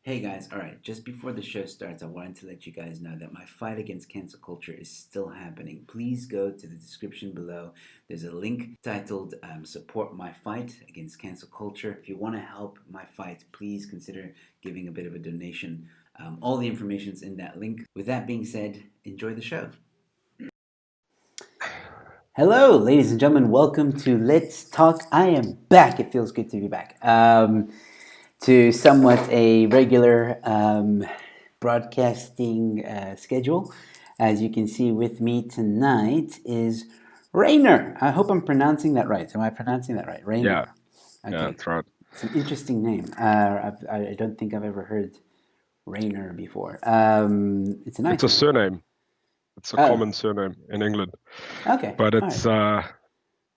Hey guys, alright, just before the show starts, I wanted to let you guys know that my fight against cancel culture is still happening. Please go to the description below. There's a link titled Support My Fight Against Cancel Culture. If you want to help my fight, please consider giving a bit of a donation. All the information's in that link. With that being said, enjoy the show. Hello, ladies and gentlemen. Welcome to Let's Talk. I am back. It feels good to be back. To somewhat a regular broadcasting schedule. As you can see with me tonight is Rayner. I hope I'm pronouncing that right. Am I pronouncing that right? Yeah, Rayner. yeah, Okay. that's right. It's an interesting name. I don't think I've ever heard Rayner before. It's a It's nice a name. surname. It's a Oh, common surname in England, okay. but All right. it's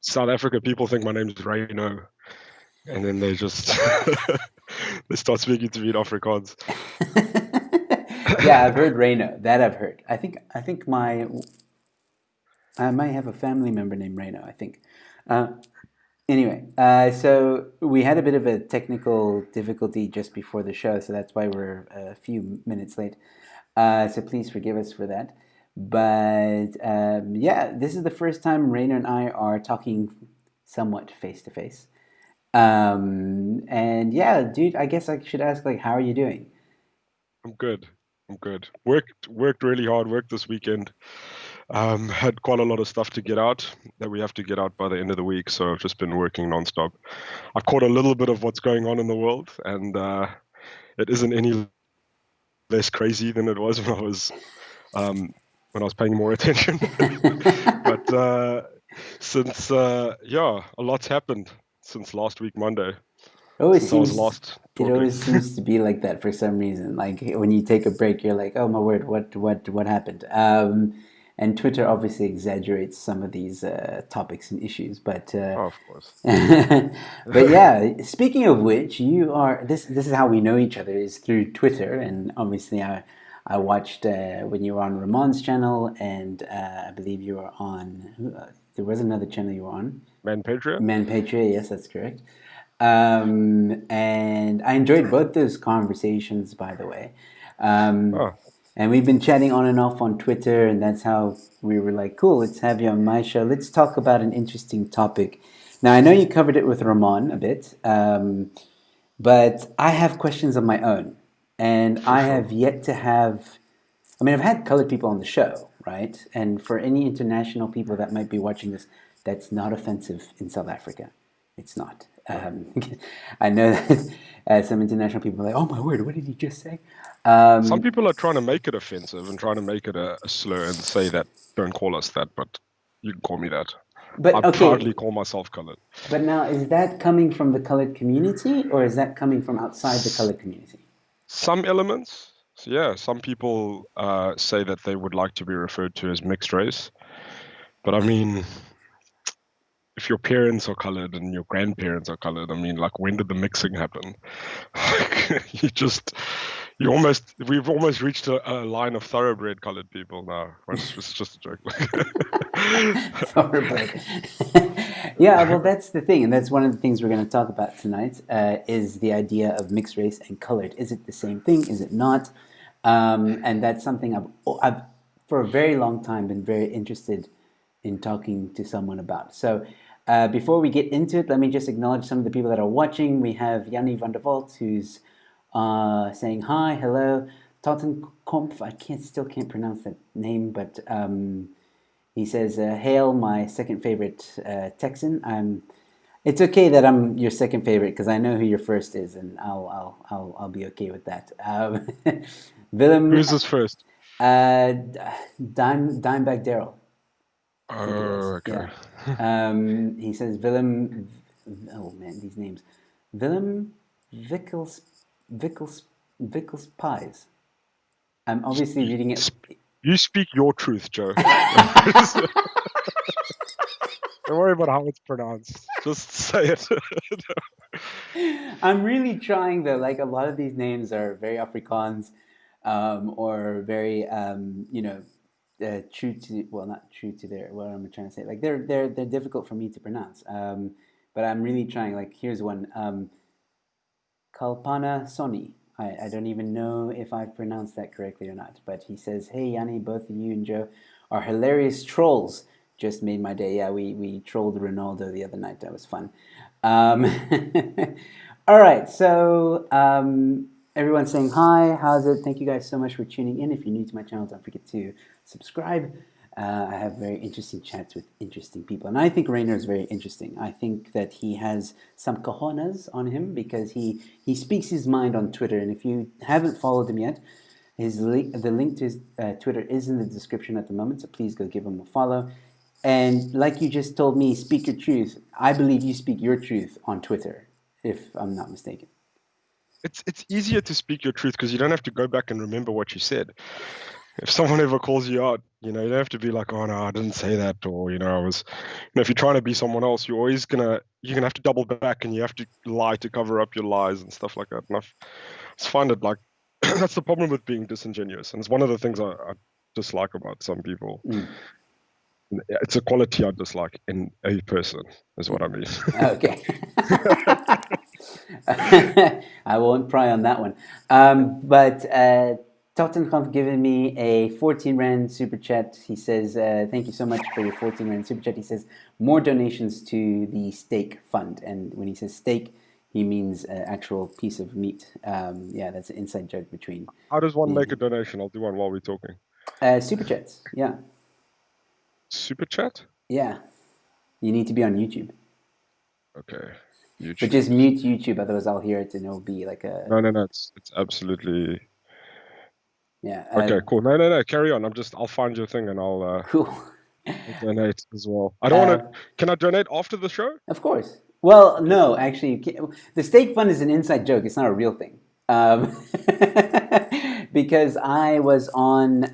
South Africa. People think my name's Rayner, and then they just they start speaking to me in Afrikaans. Yeah, I've heard Rayner. That I've heard. I think I might have a family member named Rayner. I think. Uh, Anyway, so we had a bit of a technical difficulty just before the show, so that's why we're a few minutes late. So please forgive us for that. But yeah, this is the first time Rainer and I are talking somewhat face to face. And yeah, dude, I guess I should ask, like, how are you doing? I'm good. I'm good. Worked really hard. Worked this weekend. Had quite a lot of stuff to get out that we have to get out by the end of the week. So I've just been working nonstop. I caught a little bit of what's going on in the world, and it isn't any less crazy than it was when I was paying more attention. But since yeah, a lot's happened since last week Monday, It always since I was seems last it talking. always seems to be like that for some reason. Like when you take a break, you're like, "Oh my word, what happened?" And Twitter obviously exaggerates some of these topics and issues, but Oh, of course. but yeah. Speaking of which, you are this is how we know each other is through Twitter, and obviously I watched when you were on Ramon's channel, and I believe you were on. There was another channel you were on. Man Patria? Man Patriot, yes, that's correct. And I enjoyed both those conversations, by the way. Um, Oh, and we've been chatting on and off on Twitter, and that's how we were like, cool, let's have you on my show. Let's talk about an interesting topic. Now, I know you covered it with Ramon a bit, but I have questions of my own. And for I have sure. yet to have, I mean, I've had colored people on the show, right? And for any international people that might be watching this, that's not offensive in South Africa. It's not. No. I know that some international people are like, "Oh my word, what did he just say?" Some Um, people are trying to make it offensive and trying to make it a slur and say that don't call us that, but you can call me that. I but okay, proudly call myself colored. but now is that coming from the colored community or is that coming from outside the S- colored community? Some elements, so yeah, some people say that they would like to be referred to as mixed race, but I mean, if your parents are colored and your grandparents are colored, I mean, like, when did the mixing happen? you just, we've almost reached a line of thoroughbred colored people now. It's just a joke. Thoroughbred. Yeah, well, that's the thing, and that's one of the things we're going to talk about tonight. Is the idea of mixed race and colored? Is it the same thing? Is it not? And that's something I've for a very long time been very interested in talking to someone about. So. Before we get into it, let me just acknowledge some of the people that are watching. We have Yanni van der Walt, who's saying hi, hello. Tottenkompf, still can't pronounce that name, but he says, "Hail, my second favorite Texan." It's okay that I'm your second favorite because I know who your first is, and I'll be okay with that. Willem, Who's this first? uh, Dimebag Daryl, I think it was. Oh, okay. Yeah. He says Willem. Oh man, these names. Willem Vickels Vickels Vickels Pies. I'm obviously You, reading it. you speak your truth, Joe. Don't worry about how it's pronounced. Just say it. I'm really trying though. Like a lot of these names are very Afrikaans, or very true to well, not true to their what am I trying to say? Like they're difficult for me to pronounce. But I'm really trying. Like here's one, Kalpana Soni. I don't even know if I've pronounced that correctly or not. But he says, "Hey Yanni, both of you and Joe are hilarious trolls. Just made my day." Yeah, we trolled Ronaldo the other night. That was fun. Um, all right, so everyone's saying hi. How's it? Thank you guys so much for tuning in. If you're new to my channel, don't forget to subscribe. I have very interesting chats with interesting people, and I think Rayner is very interesting. I think that he has some cojones on him because he speaks his mind on Twitter. And if you haven't followed him yet, the link to his Twitter is in the description at the moment. So please go give him a follow. And like you just told me, speak your truth. I believe you speak your truth on Twitter, if I'm not mistaken. It's easier to speak your truth because you don't have to go back and remember what you said. If someone ever calls you out, you don't have to be like, oh no, I didn't say that, or I was, if you're trying to be someone else, you're gonna have to double back and you have to lie to cover up your lies and stuff like that. And I just find it like that's the problem with being disingenuous, and it's one of the things I dislike about some people. It's a quality I dislike in a person, is what I mean. Okay. I won't pry on that one. But Tottenham given me a 14 Rand super chat. He says, thank you so much for your 14 Rand super chat. He says, more donations to the steak fund. And when he says steak, he means actual piece of meat. Yeah, that's an inside joke between. How does one make a donation? I'll do one while we're talking. Super chats, yeah. Super chat? Yeah. You need to be on YouTube. Okay. YouTube. But just mute YouTube, otherwise I'll hear it and it'll be like a... No, it's absolutely... Yeah. Okay, cool. No, carry on. I'll find your thing and I'll... Cool. I'll donate as well. I don't want to... Can I donate after the show? Of course. Well, no, actually, the steak fund is an inside joke. It's not a real thing. Because I was on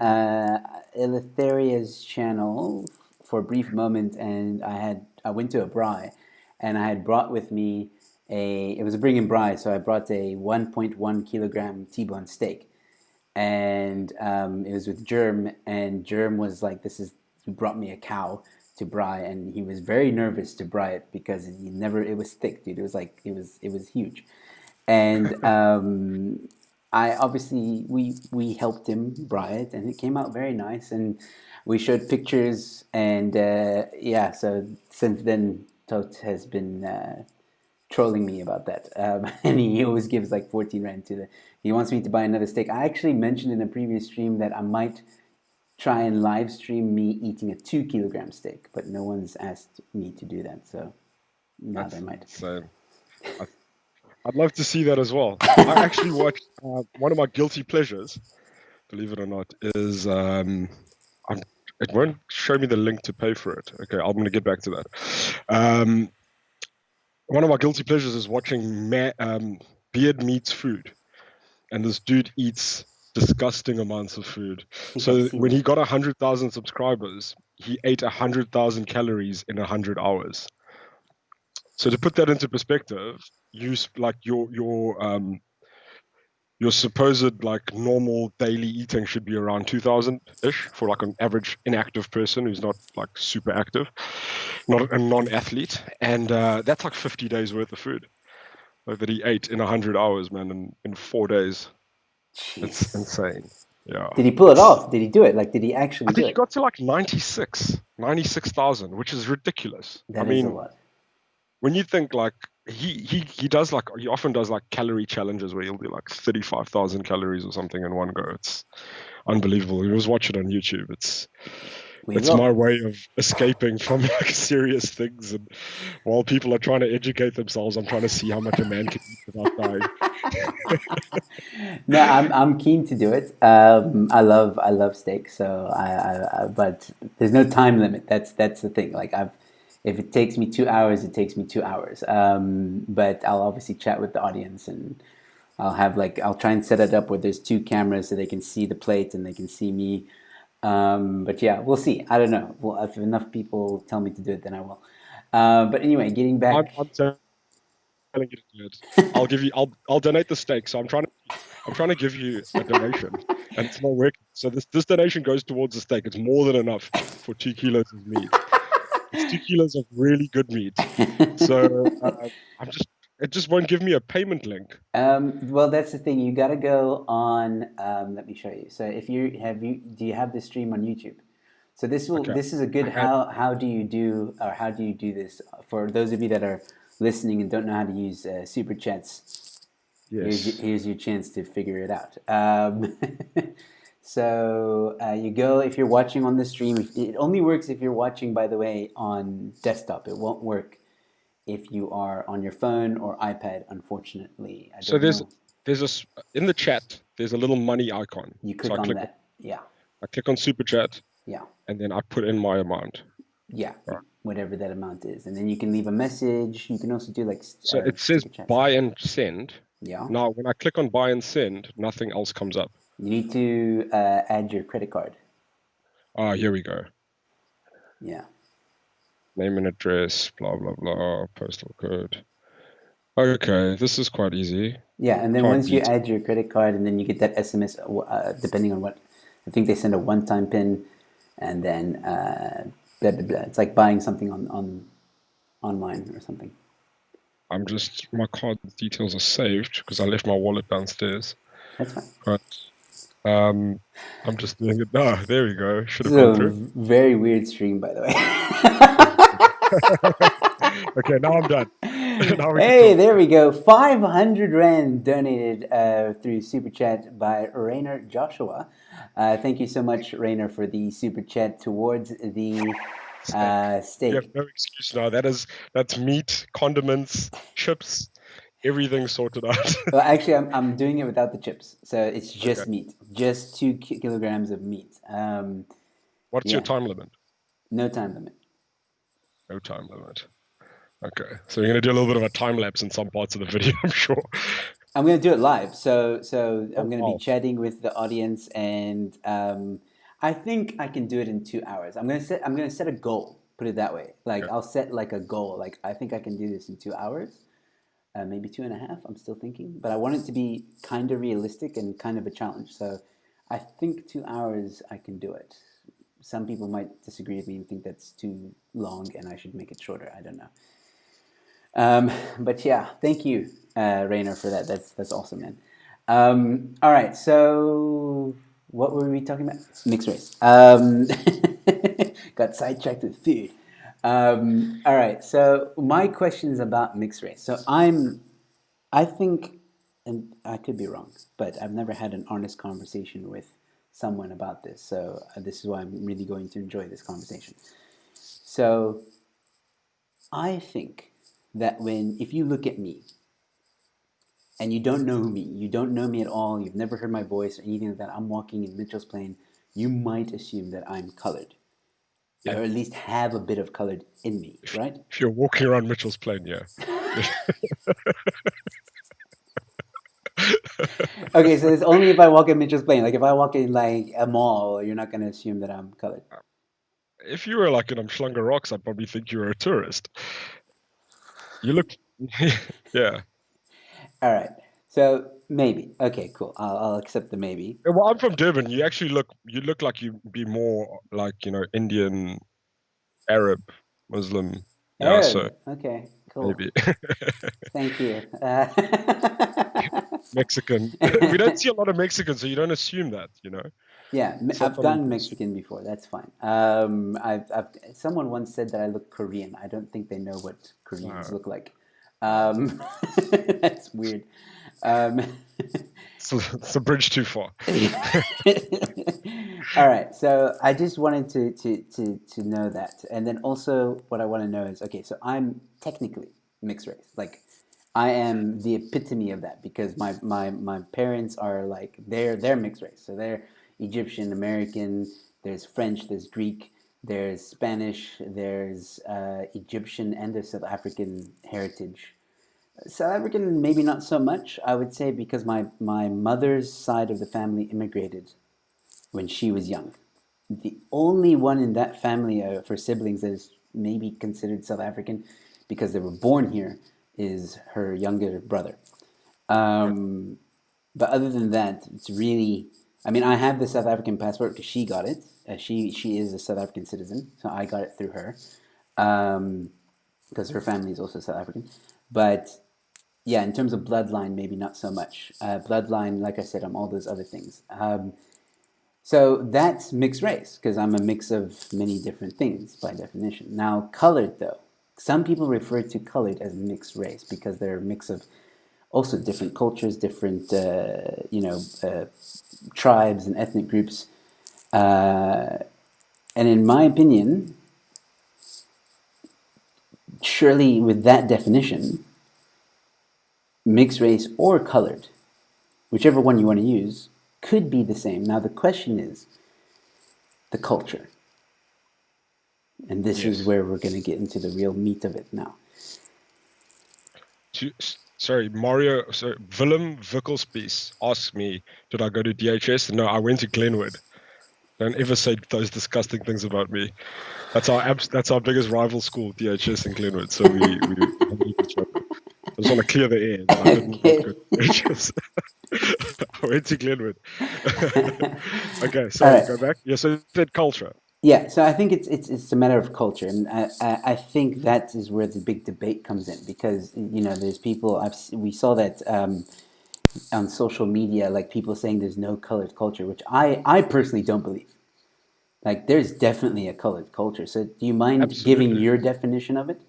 Eleutheria's channel for a brief moment, and I went to a braai, and I had brought with me it was a bring in braai, so I brought a 1.1 kilogram T-bone steak, and it was with Germ, and Germ was like, he brought me a cow to braai, and he was very nervous to braai it because it was thick, dude. It was like, it was huge. And I obviously we helped him braai it, and it came out very nice. And we showed pictures, and yeah. So since then, Tot has been trolling me about that, and he always gives like 14 Rand to the. He wants me to buy another steak. I actually mentioned in a previous stream that I might try and live stream me eating a 2 kilogram steak, but no one's asked me to do that. So now they might. Same. I'd love to see that as well. I actually watched one of my guilty pleasures, believe it or not, is it won't show me the link to pay for it. Okay, I'm going to get back to that. One of my guilty pleasures is watching Beard Meets Food, and this dude eats disgusting amounts of food. So when he got 100,000 subscribers, he ate 100,000 calories in 100 hours. So to put that into perspective, like your supposed like normal daily eating should be around 2,000-ish for like an average inactive person who's not like super active, not a non-athlete, and that's like 50 days worth of food like that he ate in 100 hours, man, in 4 days. Jeez. It's insane. Yeah. Did he pull it off? Did he do it? Like, did he actually do it? I think he got to like 96,000, which is ridiculous. That is a lot. When you think like he often does like calorie challenges where he'll do like 35,000 calories or something in one go. It's unbelievable. You always watch it on YouTube. It's my way of escaping from like serious things, and while people are trying to educate themselves, I'm trying to see how much a man can eat without dying. No, I'm keen to do it. I love steak, so but there's no time limit. That's the thing. Like if it takes me 2 hours, it takes me 2 hours. But I'll obviously chat with the audience, and I'll try and set it up where there's 2 cameras so they can see the plate and they can see me. But yeah, we'll see. I don't know. Well, if enough people tell me to do it, then I will. But anyway, getting back. I'm telling you to do it. I'll donate the steak. So I'm trying to give you a donation, and it's not working. So this donation goes towards the steak. It's more than enough for 2 kilos of meat. It's 2 kilos of really good meat. So It just won't give me a payment link. Well, that's the thing. You got to go on. Let me show you. So if do you have the stream on YouTube? So Okay. this is a good I had how do you do or how do you do this for those of you that are listening and don't know how to use super chats. yes. Here's your chance to figure it out. So you go if you're watching on the stream. It only works if you're watching, by the way, on desktop. It won't work if you are on your phone or iPad. Unfortunately, I So don't know. in the chat, there's a little money icon. You So click on that. Yeah, I click on super chat yeah, and then I put in my amount. yeah. Right. Whatever that amount is, and then you can leave a message. You can also do like So it says super chats. buy and send. Yeah. Now, when I click on buy and send, nothing else comes up. You need to add your credit card. Ah, here we go. Yeah. Name and address, blah, blah, blah, postal code. Okay, this is quite easy. Yeah, and then Can't once you beat it. add your credit card, and then you get that SMS, depending on what, I think they send a one-time PIN, and then blah blah blah. It's like buying something on online or something. My card details are saved because I left my wallet downstairs. That's fine. But I'm just doing it now. There we go. Should This have is gone a through. very weird stream, by the way. Okay, now I'm done. Now we can Hey, talk. there we go. 500 Rand donated through Super Chat by Rayner Joshua. Thank you so much, Rayner, for the Super Chat towards the Steak. You have steak. no excuse now. That's meat, condiments, chips, everything sorted out. Well, actually, I'm doing it without the chips. So it's Okay. just meat, just 2 kilograms of meat. What's your Yeah, time limit? no time limit. No time limit. Okay. So you're gonna do a little bit of a time lapse in some parts of the video, I'm sure. I'm gonna do it live. So I'm Oh gonna be wow. chatting with the audience, and I think I can do it in 2 hours. I'm gonna set a goal. Put it that way. Like Okay. I'll set like a goal. Like I think I can do this in 2 hours, maybe 2.5. I'm still thinking, but I want it to be kind of realistic and kind of a challenge. So I think 2 hours I can do it. Some people might disagree with me and think that's too long, and I should make it shorter. I don't know. But yeah, thank you, Rayner, for that. That's awesome, man. All right, so what were we talking about? Mixed race. Got sidetracked with food. All right, so my question is about mixed race. I think, and I could be wrong, but I've never had an honest conversation with someone about this. So this is why I'm really going to enjoy this conversation. So I think that if you look at me and you don't know me, you don't know me at all, you've never heard my voice or anything like that, I'm walking in Mitchell's Plain, you might assume that I'm colored, or Yeah. at least have a bit of colored in me, If, right? if you're walking around Mitchell's Plain, yeah. Okay, so it's only if I walk in Mitchell's Plain. Like if I walk in like a mall, you're not going to assume that I'm colored. If you were like in Umhlanga Rocks, I'd probably think you were a tourist. You look, yeah. All right, so maybe. Okay, cool. I'll accept the maybe. Well, I'm from Durban. You look like you'd be more like, Indian, Arab, Muslim. Yeah, so Arab. Okay, cool. maybe Thank you. Mexican. We don't see a lot of Mexicans, so you don't assume that. Yeah, I've Sometimes done you assume. Mexican before. That's fine. Someone once said that I look Korean. I don't think they know what Koreans look like. Um, that's weird. Um, It's a bridge too far. all right. So I just wanted to know that, and then also what I want to know is okay. So I'm technically mixed race. Like I am the epitome of that because my parents are like they're mixed race. So they're Egyptian American. There's French. There's Greek. There's Spanish. There's Egyptian and there's South African heritage. South African, maybe not so much. I would say because my mother's side of the family immigrated when she was young. The only one in that family for siblings that is maybe considered South African because they were born here is her younger brother. Um, but other than that, it's really. I mean, I have the South African passport because she got it. She is a South African citizen, so I got it through her because her family is also South African. But Yeah, in terms of bloodline, maybe not so much. Bloodline, like I said, I'm all those other things. So that's mixed race because I'm a mix of many different things by definition. Now, colored though, some people refer to colored as mixed race because they're a mix of also different cultures, different tribes and ethnic groups. And in my opinion, surely with that definition, mixed race or colored, whichever one you want to use, could be the same. Now the question is the culture. And this is where we're going to get into the real meat of it now. Mario, Willem Wickelspies asked me, did I go to DHS? No, I went to Glenwood. Don't ever say those disgusting things about me. That's our biggest rival school, DHS in Glenwood. So we hate each other. I just want to clear the air that I did not go to DHS. I went to Glenwood. Okay, so right. Go back. Yeah, so you said culture. Yeah, so I think it's a matter of culture, and I think that is where the big debate comes in because there's people we saw that on social media, like people saying there's no colored culture, which I personally don't believe. Like there's definitely a colored culture. So do you mind giving your definition of it?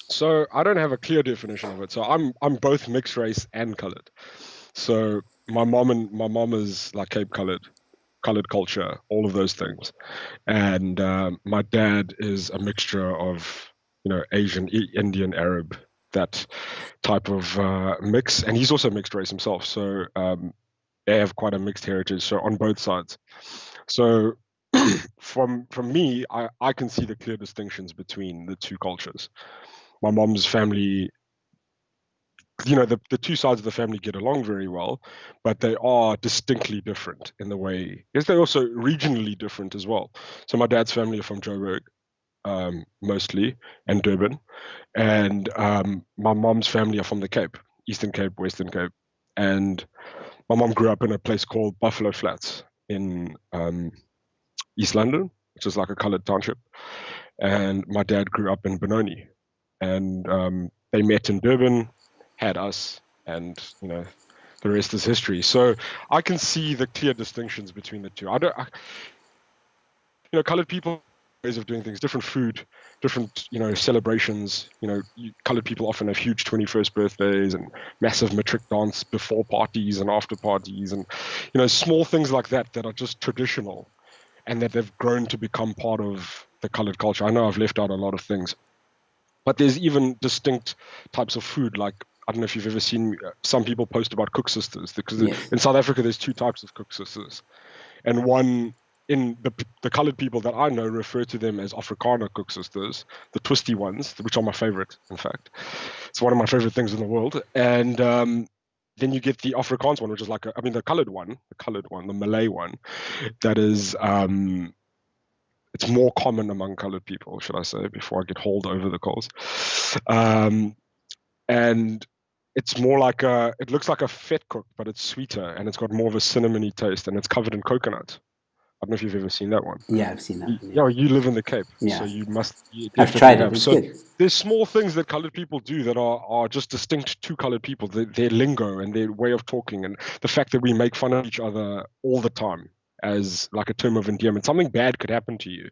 So I don't have a clear definition of it. So I'm both mixed race and colored. So my mom is like Cape colored culture, all of those things, and my dad is a mixture of Asian, Indian, Arab, that type of mix, and he's also mixed race himself. So they have quite a mixed heritage. So on both sides. So from me, I can see the clear distinctions between the two cultures. My mom's family, the two sides of the family get along very well, but they are distinctly different in the way. Yes, they're also regionally different as well. So my dad's family are from Joburg, mostly, and Durban, and my mom's family are from the Cape, Eastern Cape, Western Cape, and my mom grew up in a place called Buffalo Flats in East London, which is like a coloured township, and my dad grew up in Benoni, and they met in Durban, had us, and the rest is history. So I can see the clear distinctions between the two. Colored people ways of doing things, different food, different celebrations. Colored people often have huge 21st birthdays and massive matric dance before parties and after parties, and small things like that are just traditional, and that they've grown to become part of the colored culture. I know I've left out a lot of things, but there's even distinct types of food. Like, I don't know if you've ever seen some people post about cook sisters, because in South Africa there's two types of cook sisters, and one in the colored people that I know refer to them as Afrikaner cook sisters, the twisty ones, which are my favorite. In fact, it's one of my favorite things in the world. And then you get the Afrikaans one, which is the colored one, the Malay one, that is. It's more common among colored people, should I say, before I get hauled over the coals. And it's more like it looks like a fat cook, but it's sweeter, and it's got more of a cinnamony taste, and it's covered in coconut. I don't know if you've ever seen that one. Yeah, I've seen that. Yeah, you live in the Cape, yeah. So you must. I've tried it. It's so good. There's small things that colored people do that are just distinct to colored people. Their lingo and their way of talking, and the fact that we make fun of each other all the time as like a term of endearment. Something bad could happen to you,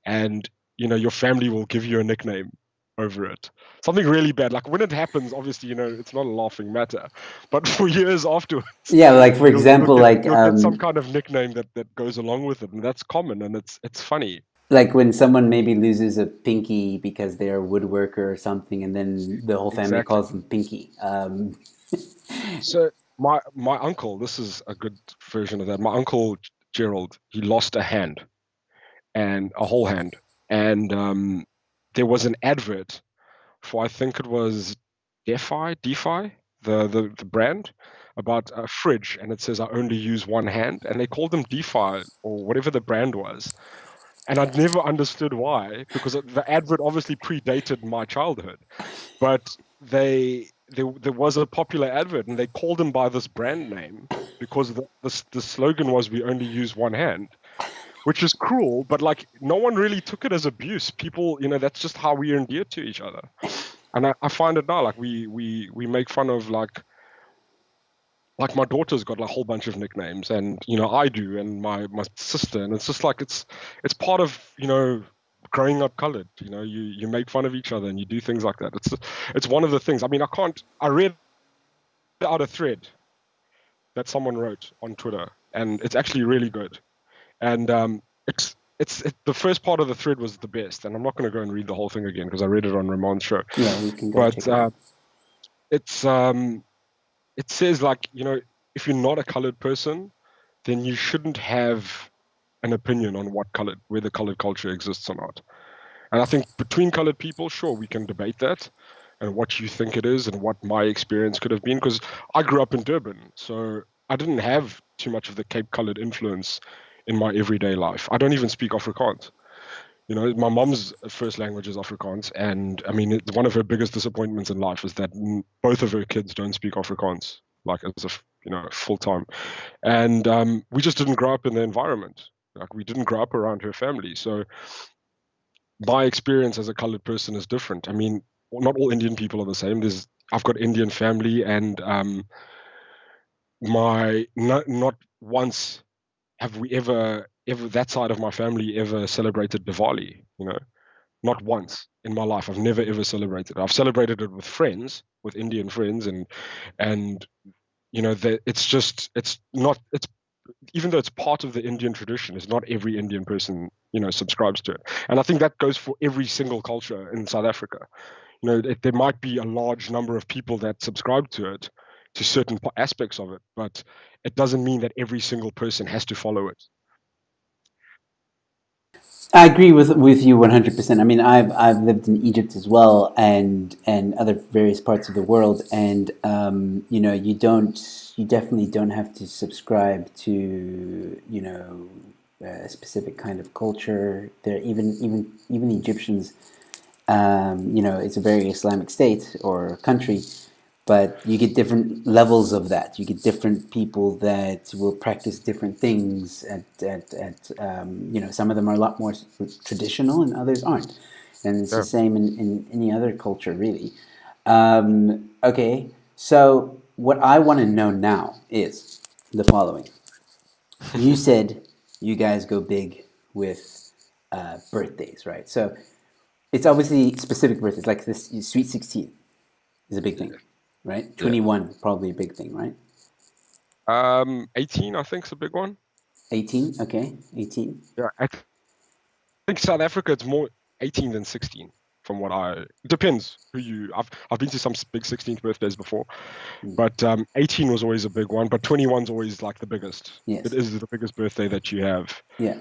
and your family will give you a nickname over it. Something really bad, like when it happens, obviously it's not a laughing matter, but for years afterwards, yeah, like for example, you'll get some kind of nickname that goes along with it, and that's common, and it's funny. Like when someone maybe loses a pinky because they're a woodworker or something, and then the whole family calls them Pinky. So my uncle, this is a good version of that. My uncle Gerald, he lost a hand, and a whole hand, and there was an advert for, I think it was DeFi, the brand, about a fridge, and it says I only use one hand, and they called them DeFi or whatever the brand was. And I'd never understood why, because the advert obviously predated my childhood. But there was a popular advert, and they called him by this brand name because the slogan was "We only use one hand," which is cruel. But like, no one really took it as abuse. People, that's just how we are endeared to each other. And I find it now, like we make fun of like my daughter's got like a whole bunch of nicknames, and I do, and my sister, and it's just like it's part of growing up colored. You make fun of each other and you do things like that. It's one of the things. I mean, I read out a thread that someone wrote on Twitter, and it's actually really good. And the first part of the thread was the best, and I'm not going to go and read the whole thing again because I read it on Ramon's show. Yeah, we can go But check it out. it says, like, if you're not a colored person, then you shouldn't have an opinion on whether colored culture exists or not. And I think between colored people, sure, we can debate that and what you think it is and what my experience could have been, because I grew up in Durban, so I didn't have too much of the Cape colored influence in my everyday life. I don't even speak Afrikaans. My mom's first language is Afrikaans, and I mean, one of her biggest disappointments in life is that both of her kids don't speak Afrikaans, like as a full time. And we just didn't grow up in the environment. Like, we didn't grow up around her family, so my experience as a colored person is different. I mean, not all Indian people are the same. I've got Indian family, and not once have we ever that side of my family ever celebrated Diwali. Not once in my life. I've never ever celebrated it. I've celebrated it with friends, with Indian friends, and even though it's part of the Indian tradition, it's not every Indian person subscribes to it. And I think that goes for every single culture in South Africa. There might be a large number of people that subscribe to it, to certain aspects of it, but it doesn't mean that every single person has to follow it. I agree with you 100%. I mean, I've lived in Egypt as well, and other various parts of the world, and you definitely don't have to subscribe to a specific kind of culture. There, even Egyptians, it's a very Islamic state or country, but you get different levels of that. You get different people that will practice different things. Some of them are a lot more traditional, and others aren't. And it's the Yeah. same in any other culture, really. Okay, so what I want to know now is the following. You said you guys go big with birthdays, right? So it's obviously specific birthdays, like this Sweet 16 is a big thing, right? Yeah. 21, probably a big thing, right? 18, I think, is a big one. 18, okay, 18. Yeah, I think South Africa, it's more 18 than 16. Depends I've been to some big 16th birthdays before, but 18 was always a big one. But 21's always like the biggest. Yes. It is the biggest birthday that you have. Yeah,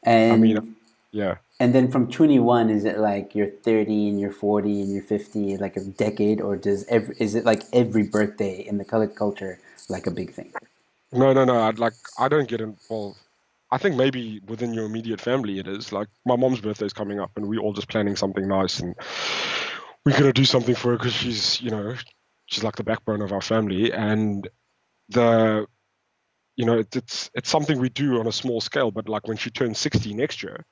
and I mean, yeah. And then from 21, is it like you're 30 and you're 40 and you're 50, like a decade, or is it like every birthday in the colored culture like a big thing? No. I don't get involved. I think maybe within your immediate family it is. Like, my mom's birthday is coming up, and we're all just planning something nice, and we're gonna do something for her because she's like the backbone of our family, and it's something we do on a small scale. But like, when she turns 60 next year,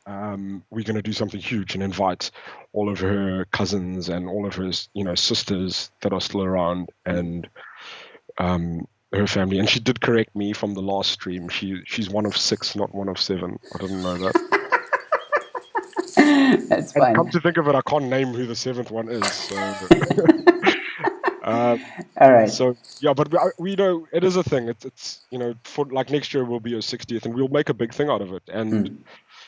we're gonna do something huge and invite all of her cousins and all of her sisters that are still around, and her family. And she did correct me from the last stream. She's one of 6, not one of 7. I didn't know that. That's fine. And come to think of it, I can't name who the 7th one is. So. All right. So yeah, but we know it is a thing. It's for like next year will be her 60th, and we'll make a big thing out of it. And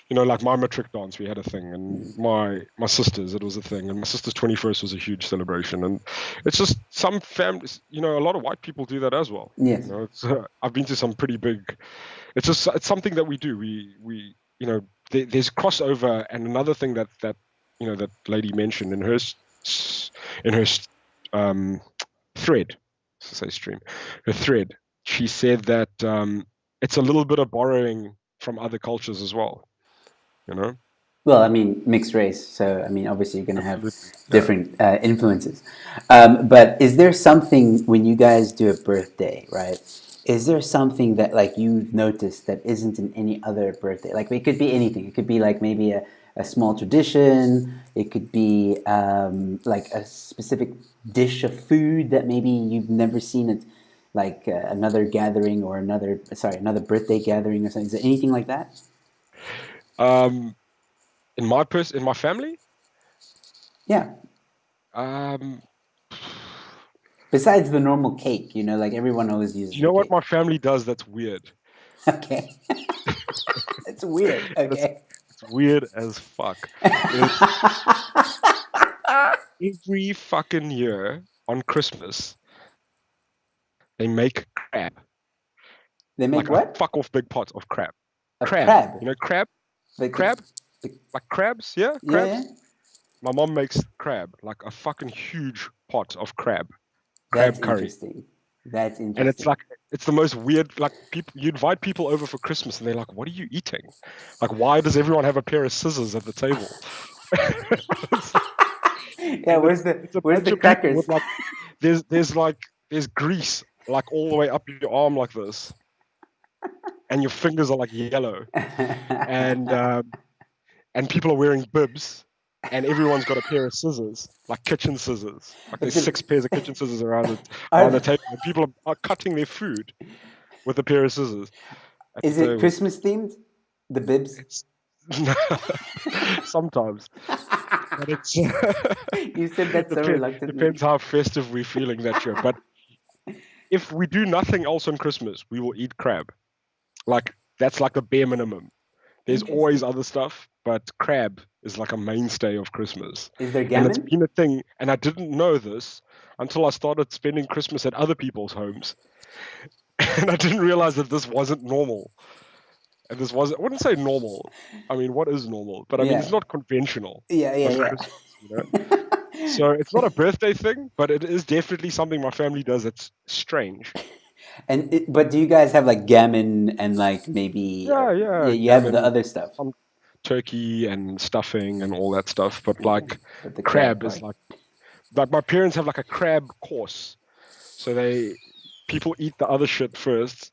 like my matric dance, we had a thing, and my sister's, it was a thing, and my sister's 21st was a huge celebration. And it's just some families, a lot of white people do that as well. Yes. I've been to some pretty big. It's something that we do. We there's crossover. And another thing that that lady mentioned in her thread, say stream, her thread, she said that it's a little bit of borrowing from other cultures as well. Well, I mean, mixed race, so I mean, obviously you're going to have different influences. But is there something when you guys do a birthday, right? Is there something that like you've noticed that isn't in any other birthday? Like it could be anything. It could be like maybe a small tradition. It could be like a specific dish of food that maybe you've never seen at like another gathering or another birthday gathering or something. Is there anything like that? Um, in my family, Yeah. um, Besides the normal cake, like everyone always do uses you the know what cake. my family does that's weird? Okay. It's weird. It's Okay. it's weird as fuck. Is every fucking year on Christmas they make crab, They make like a what? fuck off big pot of crab. Of Crab, crab. you know, crab, Like crab, the like crabs, yeah, yeah, yeah. crabs. My mom makes crab, like a fucking huge pot of That's crab curry. interesting. That's And it's interesting. like it's the most weird. Like people, you invite people over for Christmas, and they're like, "What are you eating? Like, why does everyone have a pair of scissors at the table?" It's like- Yeah, and where's it's a the bunch of people crackers? with like there's grease like all the way up your arm like this, and your fingers are like yellow, and um, and people are wearing bibs, and everyone's got a pair of scissors, like kitchen scissors. Like But there's six pairs of kitchen scissors around the are table, and people are cutting their food with a pair of scissors at the is it table. Christmas themed? The bibs? It's sometimes, but it's You said that so reluctantly. depends how festive we're feeling that year. But if we do nothing else on Christmas, we will eat crab. Like that's like the bare minimum. There's always Interesting. other stuff, but crab is like a mainstay of Christmas. Is there And it's gammon? been a thing, and I didn't know this until I started spending Christmas at other people's homes. And I didn't realize that this wasn't normal. And this wasn't, I wouldn't say normal. I mean, what is normal? But I mean, Yeah. it's not conventional Yeah, yeah, on yeah. Christmas. So it's not a birthday thing, but it is definitely something my family does that's strange. But do you guys have like gammon and like maybe Yeah, yeah, yeah, you have the gammon, other stuff. some turkey and stuffing and all that stuff. But Yeah. like But the crab crab is part. like my parents have like a crab course. So people eat the other shit first,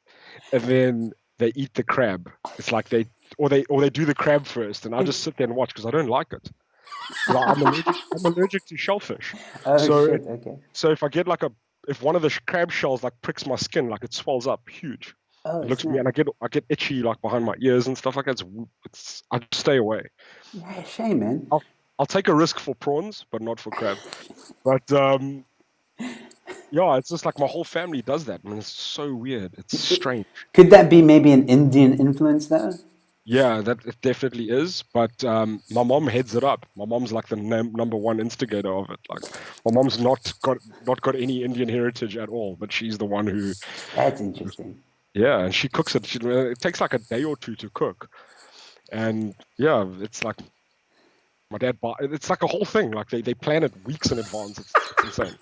and then they eat the crab. It's like they do the crab first, and I just sit there and watch because I don't like it. Because I'm allergic to shellfish. Oh So shit, okay. so if I get if one of the crab shells like pricks my skin, like it swells up huge. Oh It looks weird, snap. and I get itchy like behind my ears and stuff like that. I just stay away. Yeah, shame, man. I'll I'll take a risk for prawns, but not for crab. But yeah, it's just like my whole family does that, man. It's so weird. It's strange. Could that be maybe an Indian influence though? Yeah, that it definitely is. But my mom heads it up. My mom's like the number one instigator of it. Like my mom's not got any Indian heritage at all, but she's the one who, That's interesting. yeah, and she cooks it. It takes like a day or two to cook, and yeah, it's like my dad. It's like a whole thing. Like they plan it weeks in advance. It's insane.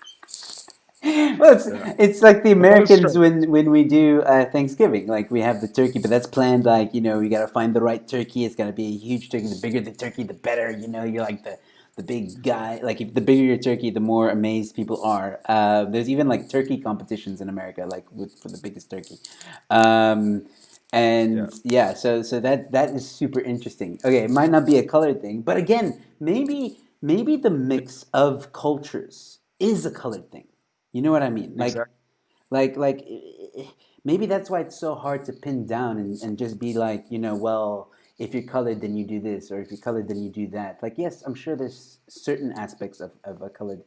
Well, Yeah, it's like the but that is Americans strange. when we do Thanksgiving. Like we have the turkey, but that's planned. Like we got to find the right turkey. It's got to be a huge turkey. The bigger the turkey, the better. You're like the big guy. Like if the bigger your turkey, the more amazed people are. There's even like turkey competitions in America, like for the biggest turkey. Um, Yeah, and yeah, so that is super interesting. Okay, it might not be a color thing, but again, maybe the mix of cultures is a colored thing. You know what I mean? exactly. Maybe that's why it's so hard to pin down and just be like, well, if you're colored, then you do this, or if you're colored, then you do that. Like, yes, I'm sure there's certain aspects of colored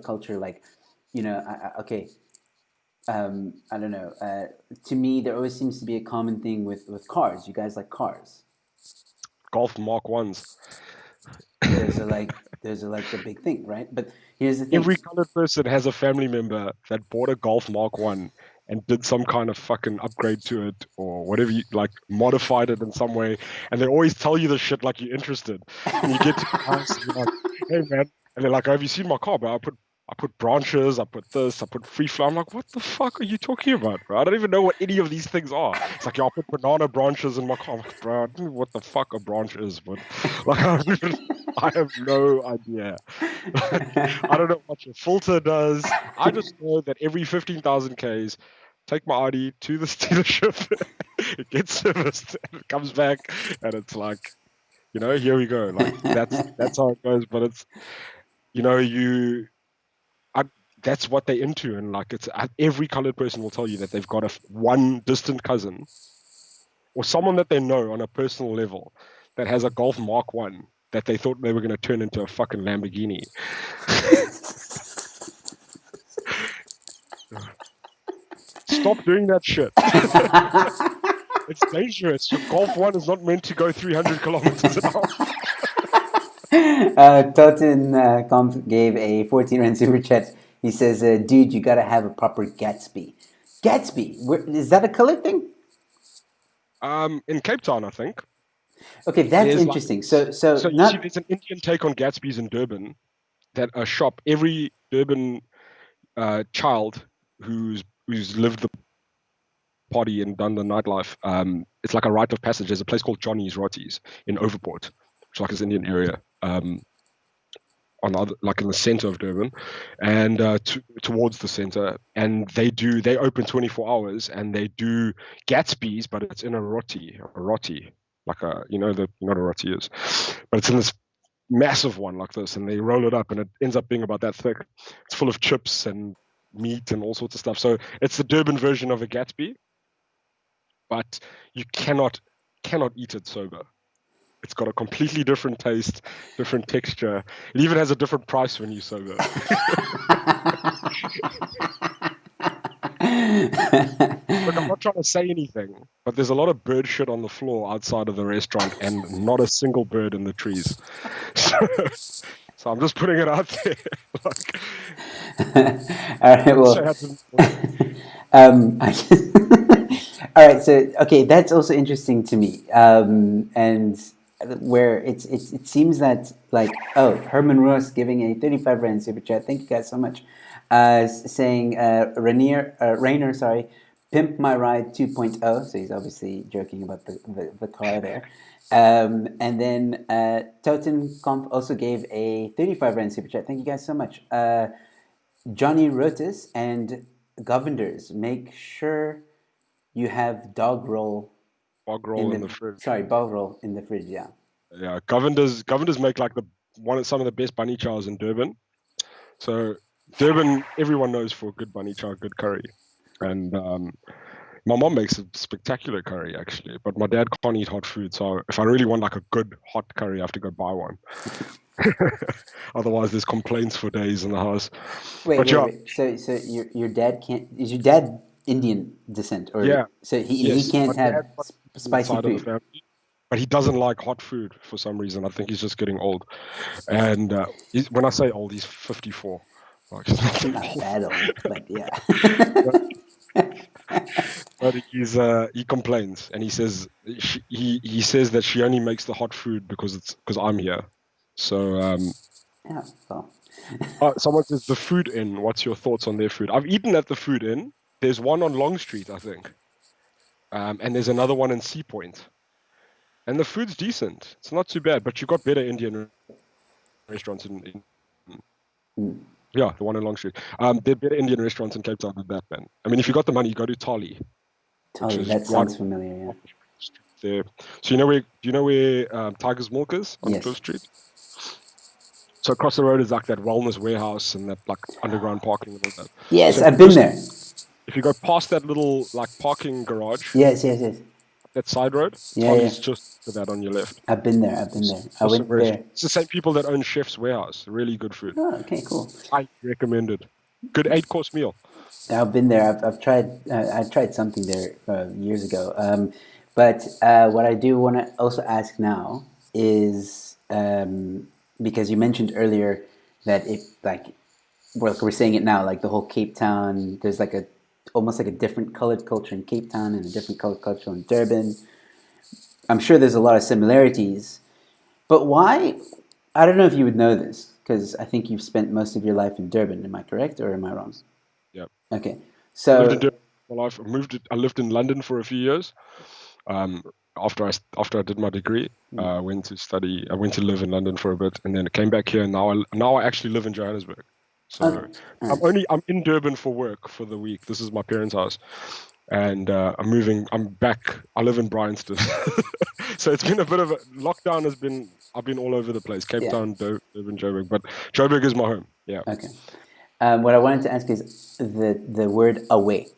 culture, like, okay, I don't know. To me, there always seems to be a common thing with cars. You guys like cars. Golf Mark ones. Those are like the big thing, right? But here's the thing. Every colored person has a family member that bought a Golf Mark One and did some kind of fucking upgrade to it or whatever you like, modified it in some way. And they always tell you this shit like you're interested. And you get to the house and you're like, hey man. And they're like, have you seen my car, bro? I put branches, I put this, I put free flow. I'm like, what the fuck are you talking about, bro? I don't even know what any of these things are. It's like, yeah, I put banana branches in my car. I'm like, bro, I don't know what the fuck a branch is, but like, I have no idea. Like, I don't know what your filter does. I just know that every 15,000 Ks, take my ID to the dealership. It gets serviced, and it comes back, and it's like, here we go. Like that's how it goes. But it's, that's what they're into, and like every colored person will tell you that they've got one distant cousin or someone that they know on a personal level that has a Golf Mark 1 that they thought they were going to turn into a fucking Lamborghini. Stop doing that shit. It's dangerous. Your Golf 1 is not meant to go 300 kilometers an hour. Totten gave a 14 rand super chat. He says, dude, you gotta have a proper Gatsby. Gatsby? Is that a colored thing? In Cape Town, I think. Okay, that's interesting. So you see, there's an Indian take on Gatsby's in Durban, that a shop, every Durban child who's lived the party and done the nightlife, it's like a rite of passage. There's a place called Johnny's Rotis in Overport, which is like this Indian area, like in the center of Durban, and towards the center, and they open 24 hours, and they do Gatsby's, but it's in a roti, like you know what a roti is, but it's in this massive one like this, and they roll it up, and it ends up being about that thick. It's full of chips and meat and all sorts of stuff. So it's the Durban version of a Gatsby, but you cannot eat it sober. It's got a completely different taste, different texture. It even has a different price when you sober. Look, I'm not trying to say anything, but there's a lot of bird shit on the floor outside of the restaurant and not a single bird in the trees. So I'm just putting it out there. All right, well, all right, so, okay, that's also interesting to me. And where it seems that, like, Herman Roos giving a 35 rand super chat. Thank you guys so much. Saying Rayner, pimp my ride 2.0. So he's obviously joking about the car there. And then Toten Comp also gave a 35 rand super chat. Thank you guys so much. Johnny Rotis and Govenders, make sure you have dog roll in the fridge. Sorry, bog roll in the fridge. Yeah. Yeah, Govenders make like some of the best bunny chows in Durban. So Durban, everyone knows for good bunny chow, good curry, and my mom makes a spectacular curry actually. But my dad can't eat hot food, so if I really want like a good hot curry, I have to go buy one. Otherwise, there's complaints for days in the house. Wait. So your dad can't? Is your dad Indian descent, or yeah? So he can't have spicy food. But he doesn't like hot food for some reason. I think he's just getting old. And when I say old, he's 54. Like, he's not bad old, but yeah. But he complains, and he says he says that she only makes the hot food because I'm here. So yeah. Well. Someone says the Food Inn. What's your thoughts on their food? I've eaten at the Food Inn. There's one on Long Street, I think, and there's another one in Sea Point. And the food's decent. It's not too bad, but you got better Indian restaurants yeah, the one in Long Street. There are better Indian restaurants in Cape Town than that, man. I mean, if you got the money, you go to Tali. Tali, that sounds familiar, yeah. There. So do you know where Tiger's Milk is on Cliff Street? So across the road is like that wellness warehouse and that like underground parking and all that. Yes, so I've been there. If you go past that little like parking garage. Yes. That side road, Tali's just to that on your left. I've been there. I went there. It's the same people that own Chef's Warehouse. Really good food. Oh, okay, cool. I recommend it. Good 8-course meal. I've been there. I've tried. I tried something there years ago. But what I do want to also ask now is because you mentioned earlier that we're saying it now, like the whole Cape Town. There's like almost like a different colored culture in Cape Town and a different colored culture in Durban. I'm sure there's a lot of similarities, but why? I don't know if you would know this because I think you've spent most of your life in Durban. Am I correct or am I wrong? Yeah. Okay. So I lived in Durban my life. I lived in London for a few years. After I did my degree, I went to live in London for a bit, and then I came back here. And now I actually live in Johannesburg. So Okay. I'm in Durban for work for the week. This is my parents' house, and I'm moving. I'm back. I live in Bryanston, so it's been a bit of a lockdown. I've been all over the place. Cape Yeah. Town, Durban, Joburg, but Joburg is my home. Yeah. Okay. What I wanted to ask is the word away.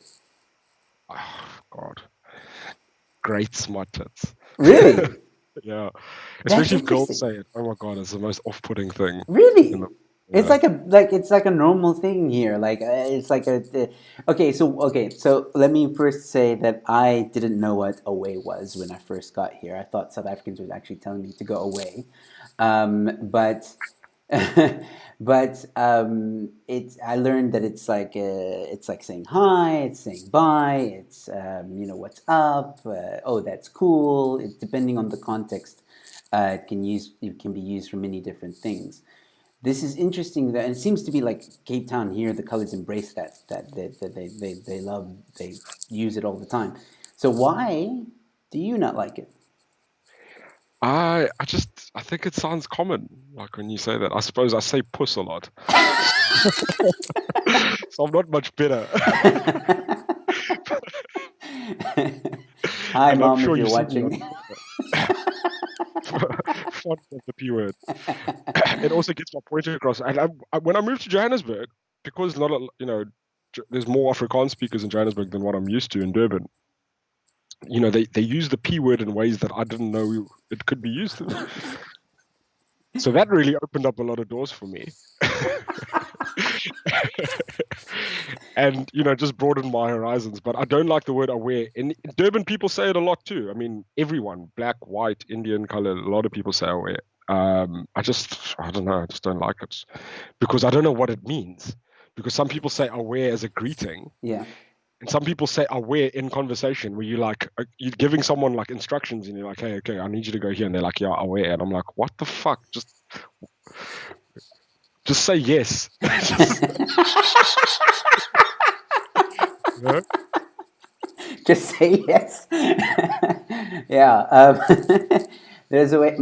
Oh, God, grates my tits. Really? Yeah, That's especially if girls interesting. say it. Oh my God, it's the most off-putting thing. In Really? the, It's yeah. like a normal thing here. Like it's like okay. So let me first say that I didn't know what away was when I first got here. I thought South Africans were actually telling me to go away, but it's I learned that it's like saying hi, it's saying bye, it's what's up. Oh, that's cool. It, depending on the context, it can be used for many different things. This is interesting that and it seems to be like Cape Town here. The colors embrace that they love. They use it all the time. So why do you not like it? I think it sounds common, like when you say that. I suppose I say puss a lot, so I'm not much better. Hi, And I'm mom, if sure you're you see me on watching. fond of the P word. It also gets my point across. And when I moved to Johannesburg, because not a, there's more Afrikaans speakers in Johannesburg than what I'm used to in Durban. They use the P word in ways that I didn't know it could be used in. So that really opened up a lot of doors for me. And just broadened my horizons. But I don't like the word aware. In Durban, people say it a lot too. I mean, everyone, black, white, Indian, color, a lot of people say aware. I don't know, I just don't like it because I don't know what it means. Because some people say aware as a greeting, Yeah. and some people say aware in conversation where you're giving someone like instructions and you're like, hey, okay, I need you to go here, and they're like, yeah, aware, and I'm like, what the fuck? Just say yes. Just, you know? Just say yes. Yeah. There's a way.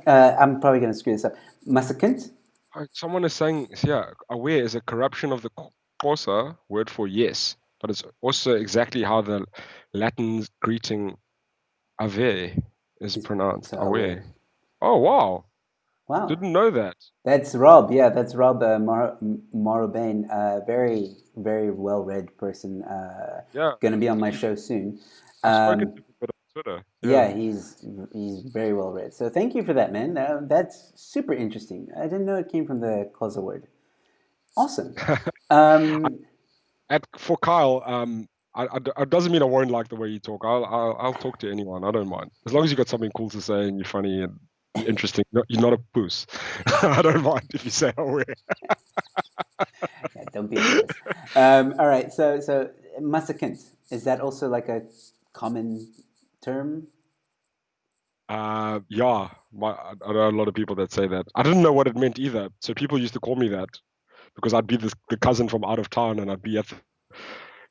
I'm probably going to screw this up. Massacant? Someone is saying, yeah, aware is a corruption of the Xhosa word for yes, but it's also exactly how the Latin greeting ave is pronounced. So away. Aware. Oh, wow. Wow. Didn't know that. That's Rob. Yeah, that's Rob Morobane. Very, very well read person. Yeah. Going to be on my show soon. I've spoken to Um, him a bit on Twitter. yeah, Yeah. he's very well read. So thank you for that, man. That's super interesting. I didn't know it came from the Xhosa word. Awesome. Um, For Kyle, it doesn't mean I won't like the way you talk. I'll talk to anyone. I don't mind as long as you got something cool to say and you're funny and you're interesting. You're not a puss. I don't mind if you say aware. yeah, don't be a puss. All right. So massacant, is that also like a common term? Yeah, I know a lot of people that say that. I didn't know what it meant either. So people used to call me that because I'd be the cousin from out of town and I'd be at the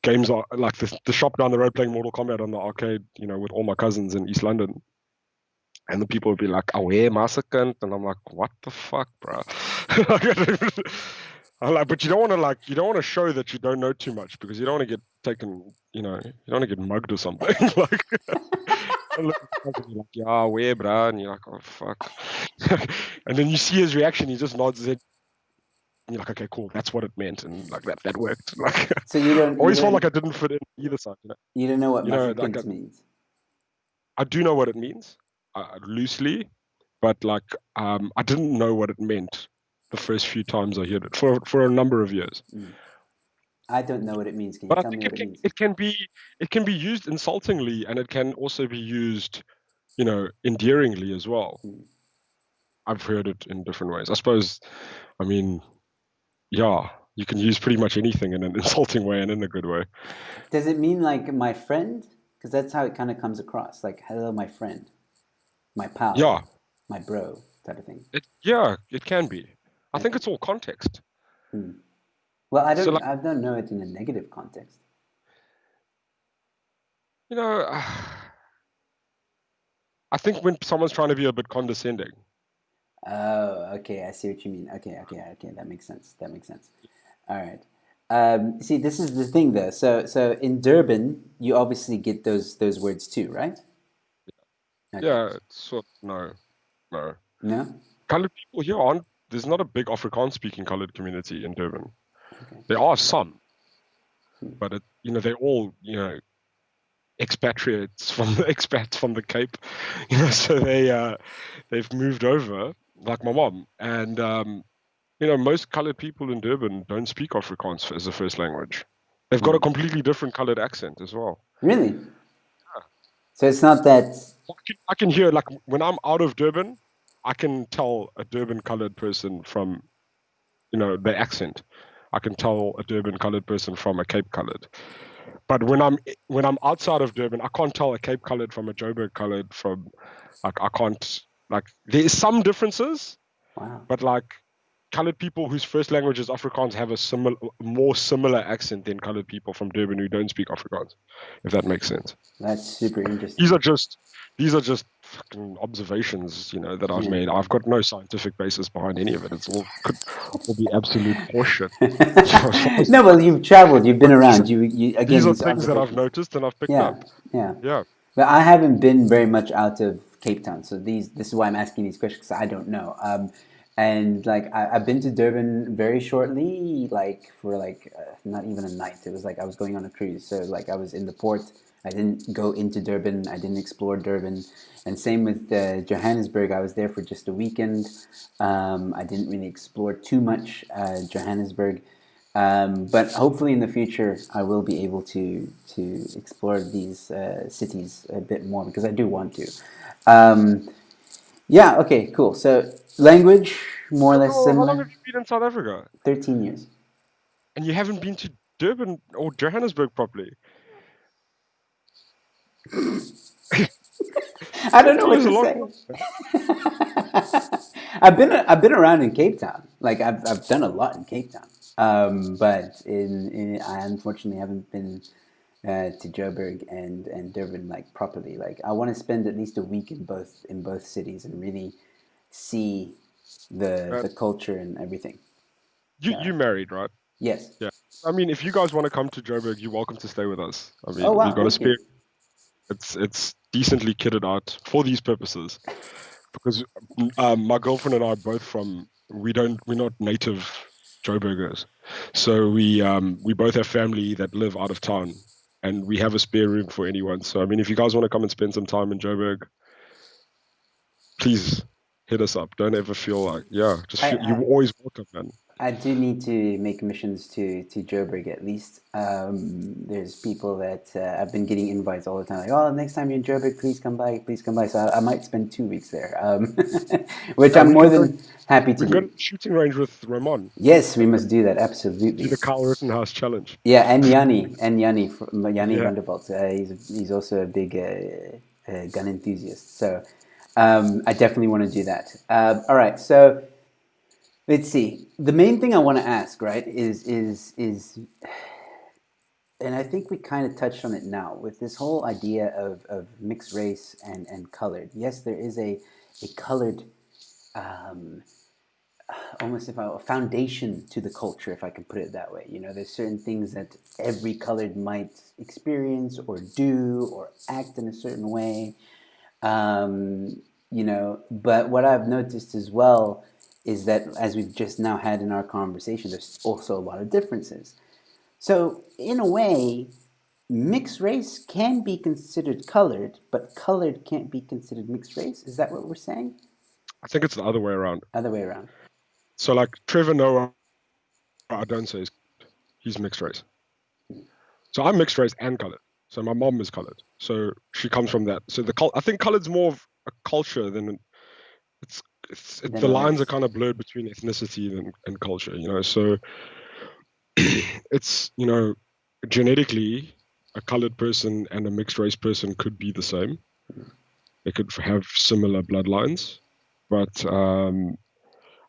games like the shop down the road playing Mortal Kombat on the arcade, with all my cousins in East London. And the people would be like, away, massacant. And I'm like, what the fuck, bro? I'm like, but you don't want to show that you don't know too much because you don't want to get taken, you don't want to get mugged or something. Like, and you're like, yeah, where, bro? And you're like, oh, fuck. And then you see his reaction. He just nods his head. And you're like, okay, cool. That's what it meant. And like that worked. Like, So you don't you always felt like I don't didn't fit in either side, you don't know what Like massacant means? I do know what it means, loosely, but like I didn't know what it meant the first few times I heard it for a number of years. Mm. I don't know what it means. Can you But I tell me think what it means? it can be used insultingly, and it can also be used, endearingly as well. Mm. I've heard it in different ways. I suppose, I mean, yeah, you can use pretty much anything in an insulting way and in a good way. Does it mean like my friend? Because that's how it kind of comes across. Like, hello, my friend, my Yeah, pal, my bro, type of thing. it can be. I think Okay. it's all context. Hmm. Well, I So don't like, I don't know it in a negative context. you know, I think when someone's trying to be a bit condescending. Oh, okay. I see what you mean. Okay. That makes sense. That makes sense. All right. See, this is the thing, though. So in Durban, you obviously get those words too, right? Okay. Yeah, it's sort no, no. No. Colored people here aren't. There's not a big Afrikaans-speaking colored community in Durban. Okay. There are some, but they're all expatriates from the expats from the Cape, so they've moved over, like my mom, and most colored people in Durban don't speak Afrikaans as a first language. They've got a completely different colored accent as well. Really? So it's not that. I can hear, like, when I'm out of Durban, I can tell a Durban colored person from their accent. I can tell a Durban colored person from a Cape colored. But when I'm outside of Durban, I can't tell a Cape colored from a Joburg colored from, like, I can't, like, there's some differences, Wow. but like colored people whose first language is Afrikaans have a more similar accent than colored people from Durban who don't speak Afrikaans, if that makes sense. That's super These interesting. are just fucking observations, that I've Yeah. made. I've got no scientific basis behind any of it. Could all be absolute horseshit. No, well, you've traveled, you've been But around. You these again, are these things that I've observations. noticed and I've picked Yeah, up. yeah. Yeah. But I haven't been very much out of Cape Town, so this is why I'm asking these questions because I don't know. And like I've been to Durban very shortly, like for like not even a night. It was like I was going on a cruise, so like I was in the port. I didn't go into Durban. I didn't explore Durban, and same with Johannesburg. I was there for just a weekend. I didn't really explore too much Johannesburg. But hopefully in the future, I will be able to explore these cities a bit more because I do want to. Yeah. Okay. Cool. So language more or less How long have similar. you been in South Africa? 13 years. And you haven't been to Durban or Johannesburg properly? I don't know 13 what years is to a long say. time. I've been around in Cape Town. Like I've done a lot in Cape Town. But I unfortunately haven't been to Joburg and Durban like properly. Like I want to spend at least a week in both cities and really see Uh, the culture and everything. you married, right? Yes. Yeah. I mean, if you guys want to come to Joburg, you're welcome to stay with us. I Oh mean, we wow, got a thank spare. you. It's decently kitted out for these purposes because my girlfriend and I are both we're not native Joburgers, so we both have family that live out of town, and we have a spare room for anyone. So I mean, if you guys want to come and spend some time in Joburg, please hit us up. Don't ever feel like, just I, feel you're I always welcome, man. I do need to make missions to Joburg at least. There's people that I've been getting invites all the time. Like, oh, next time you're in Joburg, please come by, please come by. So I might spend 2 weeks there, which Yeah, I'm we more can go. than happy We to can go to do. the shooting range with Ramon. Yes, we must do that. Do Absolutely. the Kyle Rittenhouse challenge. Yeah, and Yanni Yeah. Vanderbilt. He's also a big gun enthusiast. So I definitely want to do that. All right, so let's see. The main thing I want to ask, right, is and I think we kind of touched on it now with this whole idea of mixed race and colored. Yes, there is a colored um, almost if a foundation to the culture, if I can put it that way. There's certain things that every colored might experience or do or act in a certain way. But what I've noticed as well is that as we've just now had in our conversation, there's also a lot of differences. So in a way, mixed race can be considered colored, but colored can't be considered mixed race. Is that what we're saying? I think it's the other way around. Other way around. So like Trevor Noah, I don't say he's mixed race. So I'm mixed race and colored. So my mom is colored. So she comes from that. So I think colored's more of a culture than it's, Than the a lines are race. kind of blurred between ethnicity and culture, So it's, genetically a colored person and a mixed race person could be the same. They could have similar bloodlines, but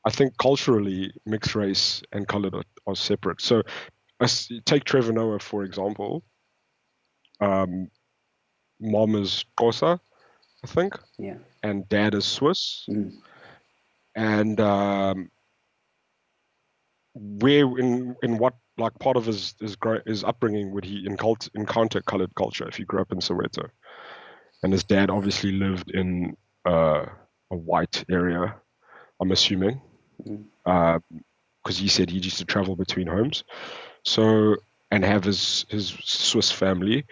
I think culturally mixed race and colored are separate. So take Trevor Noah, for example. Um, Mom is Xhosa, I think, Yeah. and dad is Swiss. Mm. and where in what like part of his upbringing would he encounter colored culture if he grew up in Soweto? And his dad obviously lived in a white area, I'm assuming, because he said he used to travel between homes, so and have his Swiss family.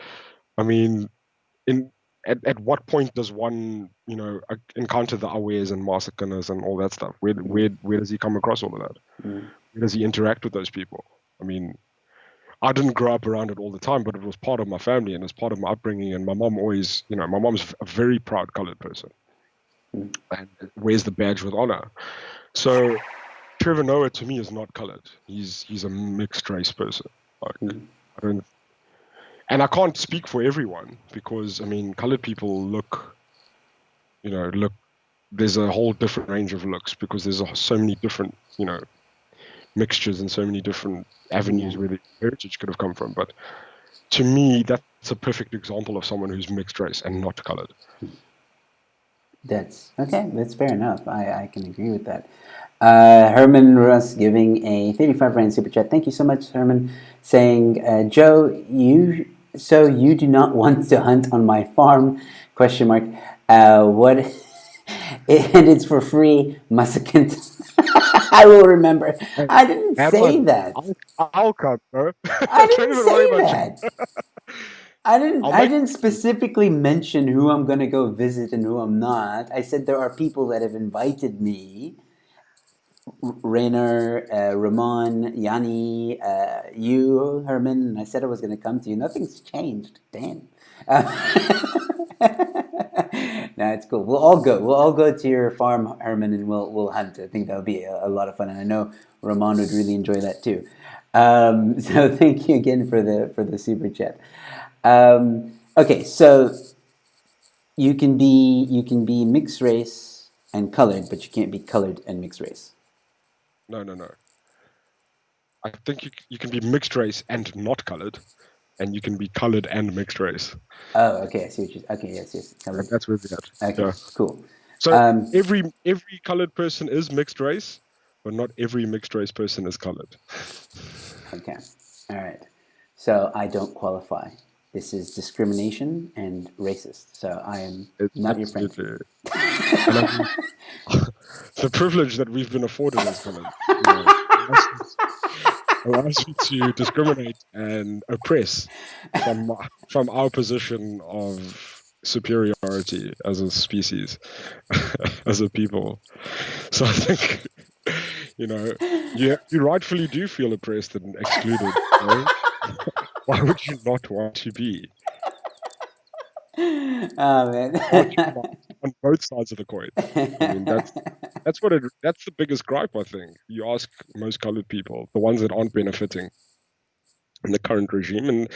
I mean, at what point does one encounter the awares and massacres and all that stuff? Where does he come across all of that? Where does he interact with those people? I mean, I didn't grow up around it all the time, but it was part of my family and it's part of my upbringing. And my mom always, my mom's a very proud colored person and wears the badge with honor. So Trevor Noah to me is not colored. He's a mixed race person. Like I don't, and I can't speak for everyone because I mean, colored people look. There's a whole different range of looks because there's so many different, mixtures and so many different avenues where the heritage could have come from. But to me, that's a perfect example of someone who's mixed race and not colored. That's okay. That's fair enough. I can agree with that. Herman Russ giving a 35 Rand super chat. Thank you so much, Herman. Saying, Joe, you do not want to hunt on my farm? Question mark. What? And it's for free. Masakant. I will remember. I didn't say that. I'll come, bro. I didn't say that. I didn't specifically mention who I'm gonna go visit and who I'm not. I said there are people that have invited me. Rayner, Ramon, Yanni, you, Herman, and I said I was gonna come to you. Nothing's changed. Damn. No, it's cool. We'll all go. We'll all go to your farm, Herman, and we'll hunt. I think that'll be a lot of fun, and I know Ramon would really enjoy that too. So thank you again for the super chat. Okay, so you can be mixed race and colored, but you can't be colored and mixed race. No. I think you can be mixed race and not colored, and you can be colored and mixed race. Oh, okay. I see what you. Okay, yes. And that's where we're at. Okay, cool. So every colored person is mixed race, but not every mixed race person is colored. Okay, all right. So I don't qualify. This is discrimination and racist. So I am not your friend. The privilege that we've been afforded as colored allows you to discriminate and oppress from our position of superiority as a species, as a people. So I think, you rightfully do feel oppressed and excluded. Why would you not want to be? Oh man! On both sides of the coin. I mean, that's the biggest gripe. I think you ask most colored people, the ones that aren't benefiting in the current regime, and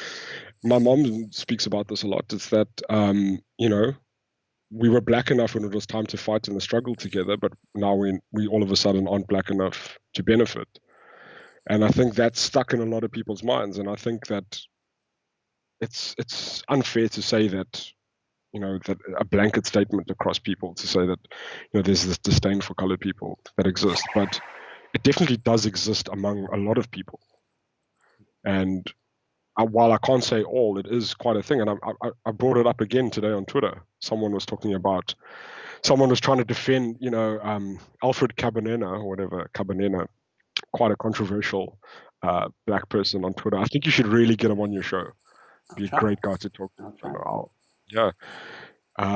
my mom speaks about this a lot. It's that we were black enough when it was time to fight in the struggle together, but now we all of a sudden aren't black enough to benefit. And I think that's stuck in a lot of people's minds. And I think that it's unfair to say that, that a blanket statement across people to say that, there's this disdain for colored people that exists, but it definitely does exist among a lot of people. And while I can't say all, it is quite a thing. And I brought it up again today on Twitter. Someone was trying to defend, Alfred Cabanena or whatever, Cabanena, quite a controversial black person on Twitter. I think you should really get him on your show. Be a great guy to talk to. A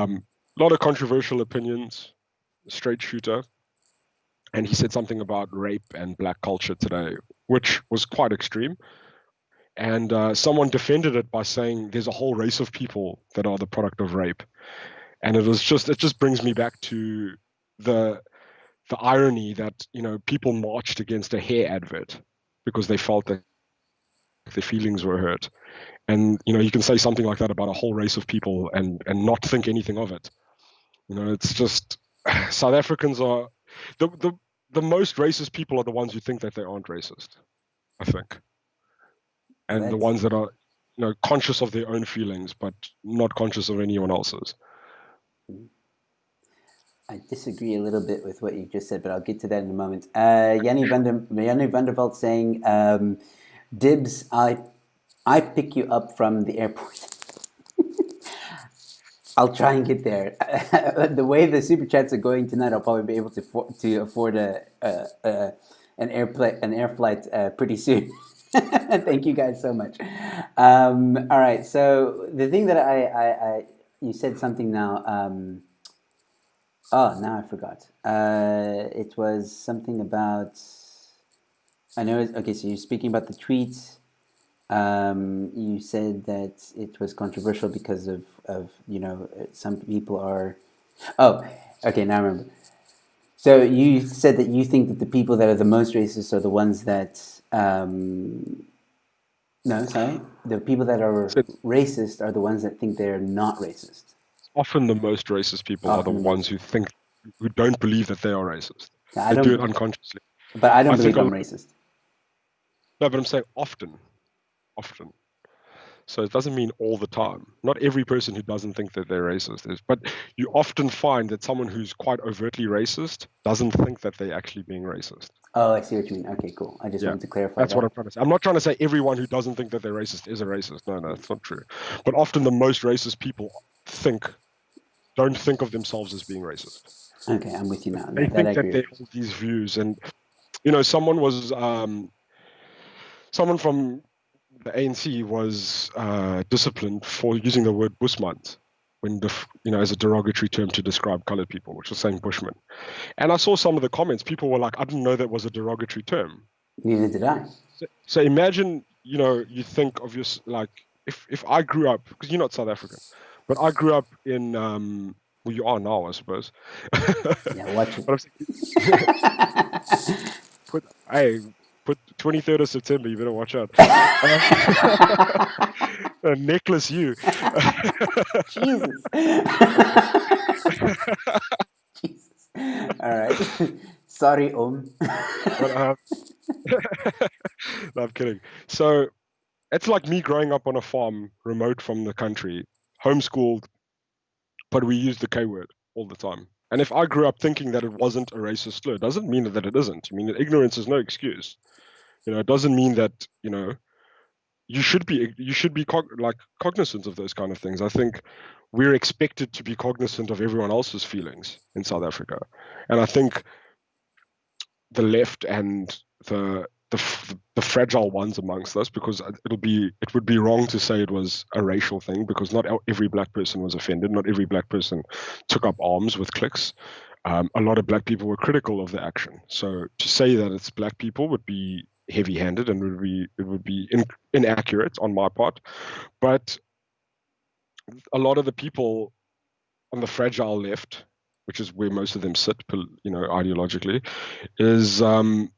lot of controversial opinions, straight shooter. And he said something about rape and black culture today, which was quite extreme. And someone defended it by saying there's a whole race of people that are the product of rape. And it just brings me back to the irony that, people marched against a hair advert because they felt that their feelings were hurt. And, you can say something like that about a whole race of people and not think anything of it. It's just South Africans are the most racist people are the ones who think that they aren't racist, I think. And the ones that are, conscious of their own feelings, but not conscious of anyone else's. I disagree a little bit with what you just said, but I'll get to that in a moment. Yanni Vanderveld saying, "Dibs, I pick you up from the airport." I'll try and get there. The way the super chats are going tonight, I'll probably be able to afford an air flight pretty soon. Thank you guys so much. All right, so the thing that you said something now. Oh, now I forgot. It was something about. I know. Okay, so you're speaking about the tweets. You said that it was controversial because of some people are. Oh, okay, now I remember. So you said that you think that the people that are the most racist are the ones that. No, sorry. The people that are So it's racist are the ones that think they're not racist. often the most racist people are the Often the ones most. who don't believe that they are racist. I They do it don't, unconsciously. but I I don't think believe a I'm lot, racist. no, but I'm saying often. So it doesn't mean all the time. Not every person who doesn't think that they're racist is, but you often find that someone who's quite overtly racist doesn't think that they're actually being racist. Oh, I see what you mean. Okay, cool. I just Yeah, wanted to clarify that's what I'm that. trying to say. I'm not trying to say everyone who doesn't think that they're racist is a racist. No, that's not true. But often the most racist people don't think of themselves as being racist. Okay, I'm with you now. They That I think that agree they with. hold these views, and someone from the ANC was disciplined for using the word Bushmans as a derogatory term to describe colored people, which was saying Bushmen. And I saw some of the comments. People were like, "I didn't know that was a derogatory term." Neither did I. So imagine, you think of like if I grew up, because you're not South African, but I grew up in well, you are now, I suppose. Yeah, watch it. But I'm saying, put hey, put 23rd of September. You better watch out. A necklace, you. Jesus. Jesus. All right. Sorry, But no, I'm kidding. So it's like me growing up on a farm, remote from the country, homeschooled, but we use the K word all the time. And if I grew up thinking that it wasn't a racist slur, it doesn't mean that it isn't. I mean, ignorance is no excuse. It doesn't mean that you should be cognizant of those kind of things. I think we're expected to be cognizant of everyone else's feelings in South Africa, and I think the left and the fragile ones amongst us, because it would be wrong to say it was a racial thing, because not every black person was offended, not every black person took up arms with cliques. A lot of black people were critical of the action. So to say that it's black people would be heavy-handed, and it would be inaccurate on my part. But a lot of the people on the fragile left, which is where most of them sit, ideologically, is are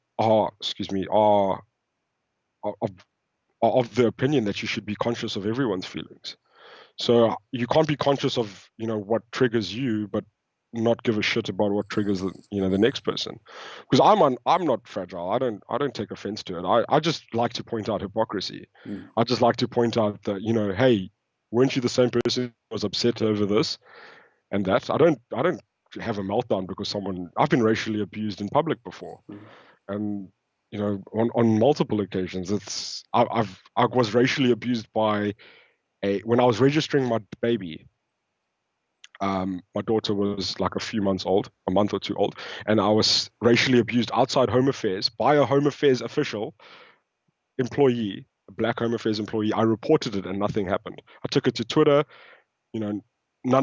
of the opinion that you should be conscious of everyone's feelings. So you can't be conscious of what triggers you, but not give a shit about what triggers the next person. Because I'm not fragile. I don't take offense to it. I just like to point out hypocrisy. I just like to point out that hey, weren't you the same person who was upset over this and that? I don't have a meltdown because I've been racially abused in public before, and on multiple occasions. I was racially abused by when I was registering my baby. My daughter was like a few months old, a month or two old, and I was racially abused outside Home Affairs by a Home Affairs official employee, a black Home Affairs employee. I reported it and nothing happened. I took it to Twitter. None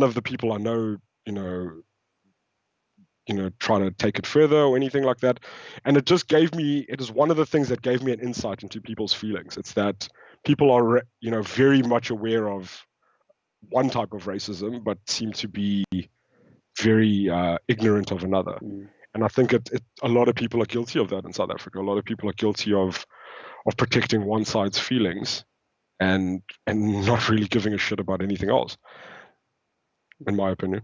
of the people I know, trying to take it further or anything like that. And it is one of the things that gave me an insight into people's feelings. It's that people are, very much aware of one type of racism, but seem to be very ignorant of another. And I think a lot of people are guilty of that in South Africa. A lot of people are guilty of protecting one side's feelings and not really giving a shit about anything else, in my opinion.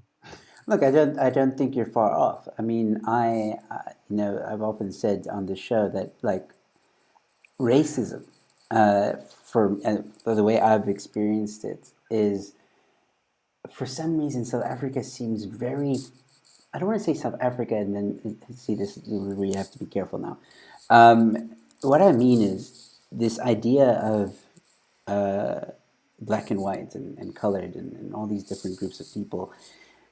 Look, I don't think you're far off. I mean, I've often said on this show that like racism, for the way I've experienced it, is for some reason South Africa seems very I don't want to say South Africa and then see this where you have to be careful now. What I mean is this idea of black and white and colored and all these different groups of people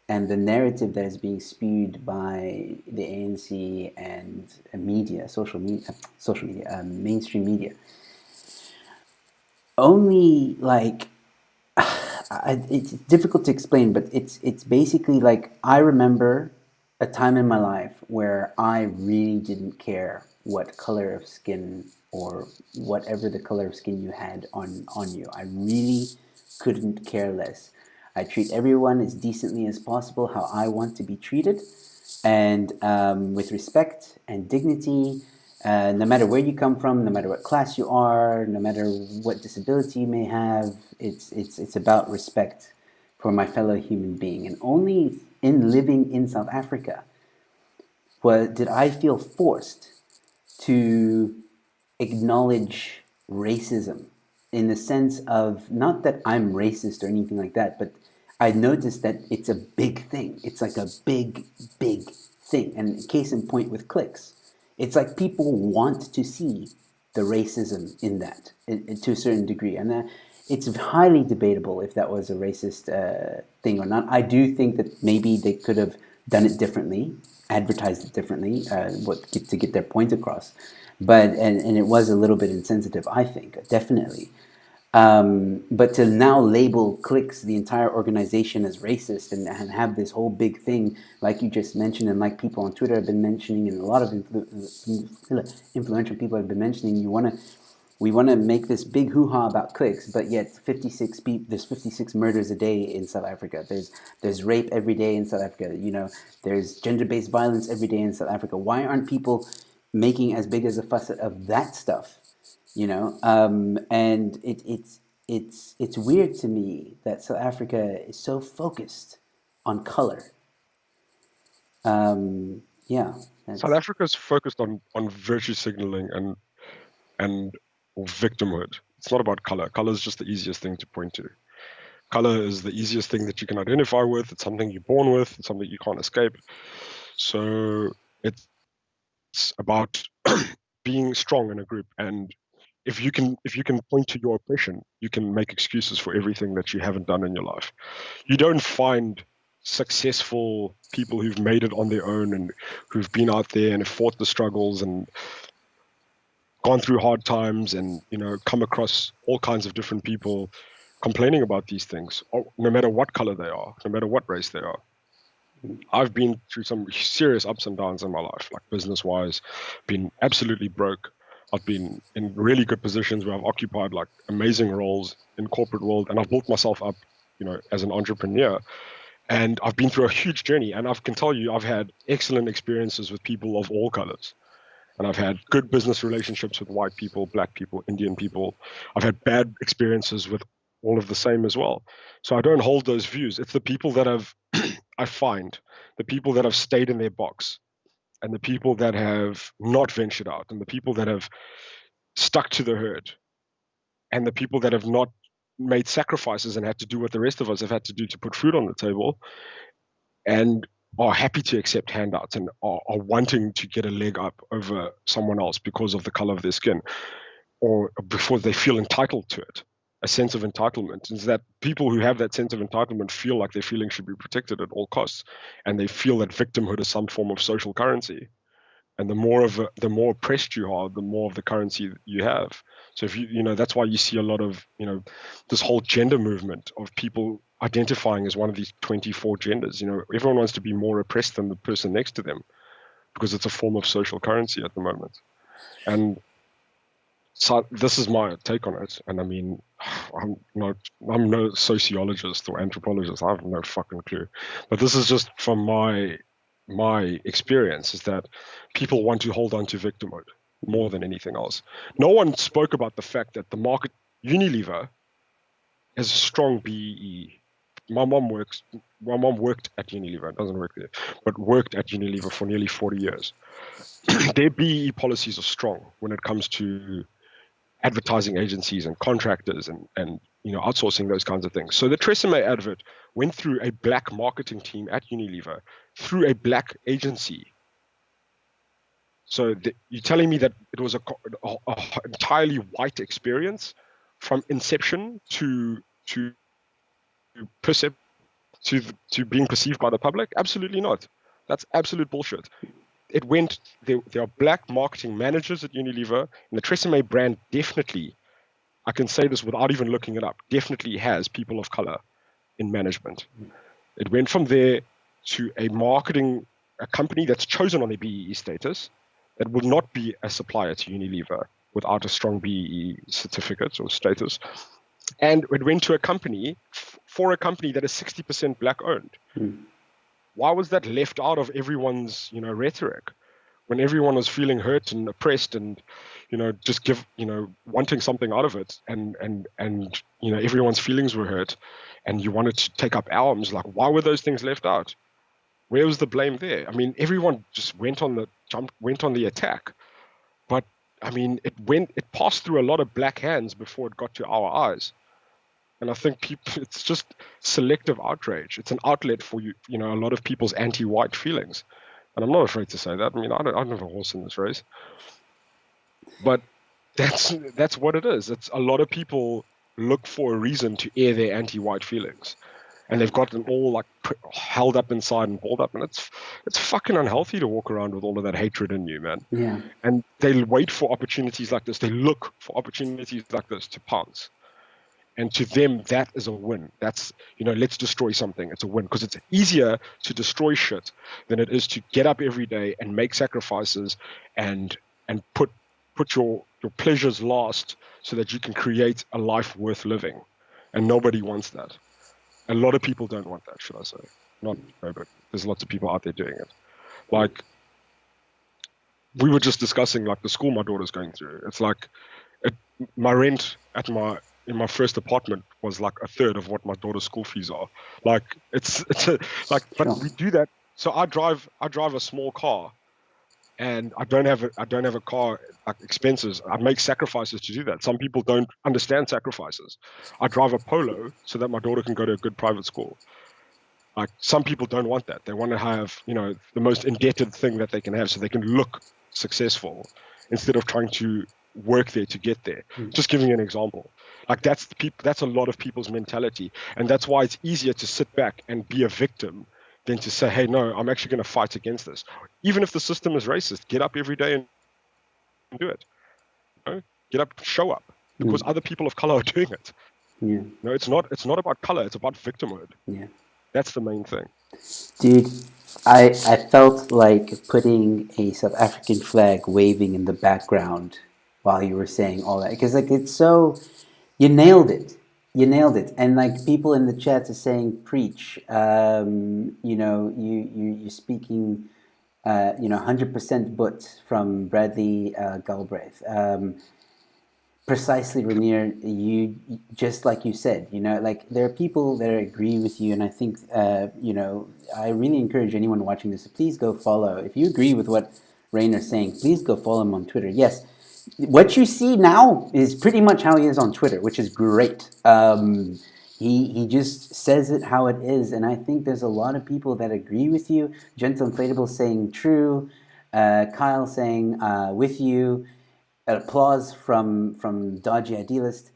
and the narrative that is being spewed by the ANC and media, social media, mainstream media, only like it's difficult to explain, but it's basically like I remember a time in my life where I really didn't care what color of skin or whatever the color of skin you had on you. I really couldn't care less. I treat everyone as decently as possible, how I want to be treated, and with respect and dignity, no matter where you come from, no matter what class you are, no matter what disability you may have, it's about respect for my fellow human being. And only in living in South Africa did I feel forced to acknowledge racism in the sense of not that I'm racist or anything like that, but I noticed that it's a big thing. It's like a big, big thing. And case in point with clicks, it's like people want to see the racism in that to a certain degree. And it's highly debatable if that was a racist thing or not. I do think that maybe they could have done it differently, advertised it differently, to get their point across. But and it was a little bit insensitive, I think, definitely. But to now label Clicks, the entire organization, as racist and have this whole big thing, like you just mentioned, and like people on Twitter have been mentioning, and a lot of influential people have been mentioning, we want to make this big hoo-ha about Clicks, but yet there's 56 murders a day in South Africa. There's rape every day in South Africa. You know, there's gender-based violence every day in South Africa. Why aren't people making as big as a fuss of that stuff? You know, and it's weird to me that South Africa is so focused on color. Yeah, South that's Africa is focused on virtue signaling and victimhood. It's not about color. Color is just the easiest thing to point to. Color is the easiest thing that you can identify with. It's something you're born with. It's something you can't escape. So it's about being strong in a group. And if you can point to your oppression, you can make excuses for everything that you haven't done in your life. You don't find successful people who've made it on their own and who've been out there and have fought the struggles and gone through hard times and, you know, come across all kinds of different people complaining about these things, no matter what color they are, no matter what race they are. I've been through some serious ups and downs in my life, like business-wise, been absolutely broke. I've been in really good positions where I've occupied like amazing roles in corporate world, and I've built myself up, you know, as an entrepreneur. And I've been through a huge journey, and I can tell you, I've had excellent experiences with people of all colors. And I've had good business relationships with white people, black people, Indian people. I've had bad experiences with all of the same as well. So I don't hold those views. It's the people that have, I find, the people that have stayed in their box and the people that have not ventured out and the people that have stuck to the herd and the people that have not made sacrifices and had to do what the rest of us have had to do to put food on the table and are happy to accept handouts and are wanting to get a leg up over someone else because of the color of their skin or before they feel entitled to it. A sense of entitlement is that people who have that sense of entitlement feel like their feelings should be protected at all costs, and they feel that victimhood is some form of social currency. And the more oppressed you are, the more of the currency you have. So if you know, that's why you see a lot of, you know, this whole gender movement of people identifying as one of these 24 genders. You know, everyone wants to be more oppressed than the person next to them because it's a form of social currency at the moment. And so this is my take on it. And I mean, I'm no sociologist or anthropologist. I have no fucking clue. But this is just from my experience, is that people want to hold on to victimhood more than anything else. No one spoke about the fact that the market, Unilever, has a strong BEE. My mom worked at Unilever, doesn't work there, but worked at Unilever for nearly 40 years. Their BEE policies are strong when it comes to advertising agencies and contractors and you know, outsourcing those kinds of things. So the Tresemme advert went through a black marketing team at Unilever through a black agency. So you're telling me that it was a entirely white experience from inception to percep to being perceived by the public? Absolutely not. That's absolute bullshit. It went. There are black marketing managers at Unilever, and the Tresemme brand definitely, I can say this without even looking it up, definitely has people of color in management. It went from there to a company that's chosen on a BEE status that will not be a supplier to Unilever without a strong BEE certificate or status. And it went to a company for a company that is 60% black owned. Why was that left out of everyone's, rhetoric when everyone was feeling hurt and oppressed and, just wanting something out of it and everyone's feelings were hurt and you wanted to take up arms? Like, why were those things left out? Where was the blame there? I mean, everyone just went on the attack, but I mean, it passed through a lot of black hands before it got to our eyes. And I think it's just selective outrage. It's an outlet for a lot of people's anti-white feelings. And I'm not afraid to say that. I mean, I don't have a horse in this race, but that's what it is. It's a lot of people look for a reason to air their anti-white feelings, and they've got them all like held up inside and balled up, and it's fucking unhealthy to walk around with all of that hatred in you, man. Yeah. And they wait for opportunities like this. They look for opportunities like this to pounce. And to them, that is a win. That's, let's destroy something. It's a win because it's easier to destroy shit than it is to get up every day and make sacrifices and put your pleasures last so that you can create a life worth living. And nobody wants that. A lot of people don't want that, should I say. Not nobody. There's lots of people out there doing it. Like, we were just discussing, like, the school my daughter's going through. It's like, my rent in my first apartment was like a third of what my daughter's school fees are. Like, but we do that. So I drive a small car, and I don't have a car, like, expenses. I make sacrifices to do that. Some people don't understand sacrifices. I drive a Polo so that my daughter can go to a good private school. Like, some people don't want that. They want to have, the most indebted thing that they can have so they can look successful instead of trying to work there to get there. Just giving you an example. Like, that's a lot of people's mentality. And that's why it's easier to sit back and be a victim than to say, hey, no, I'm actually going to fight against this. Even if the system is racist, get up every day and do it. Get up, show up, because other people of color are doing it. Yeah. No, it's not about color, it's about victimhood. Yeah. That's the main thing. Dude, I felt like putting a South African flag waving in the background while you were saying all that, because, like, it's so, you nailed it. And, like, people in the chat are saying preach. You're speaking 100% but from Bradley Galbraith. Precisely, Rayner, you, just like you said, like, there are people that agree with you, and I think, I really encourage anyone watching this to please go follow. If you agree with what Rayner's saying, please go follow him on Twitter. Yes, what you see now is pretty much how he is on Twitter, which is great. He just says it how it is, and I think there's a lot of people that agree with you. Gentle Inflatable saying true, Kyle saying with you. Applause from Dodgy Idealist.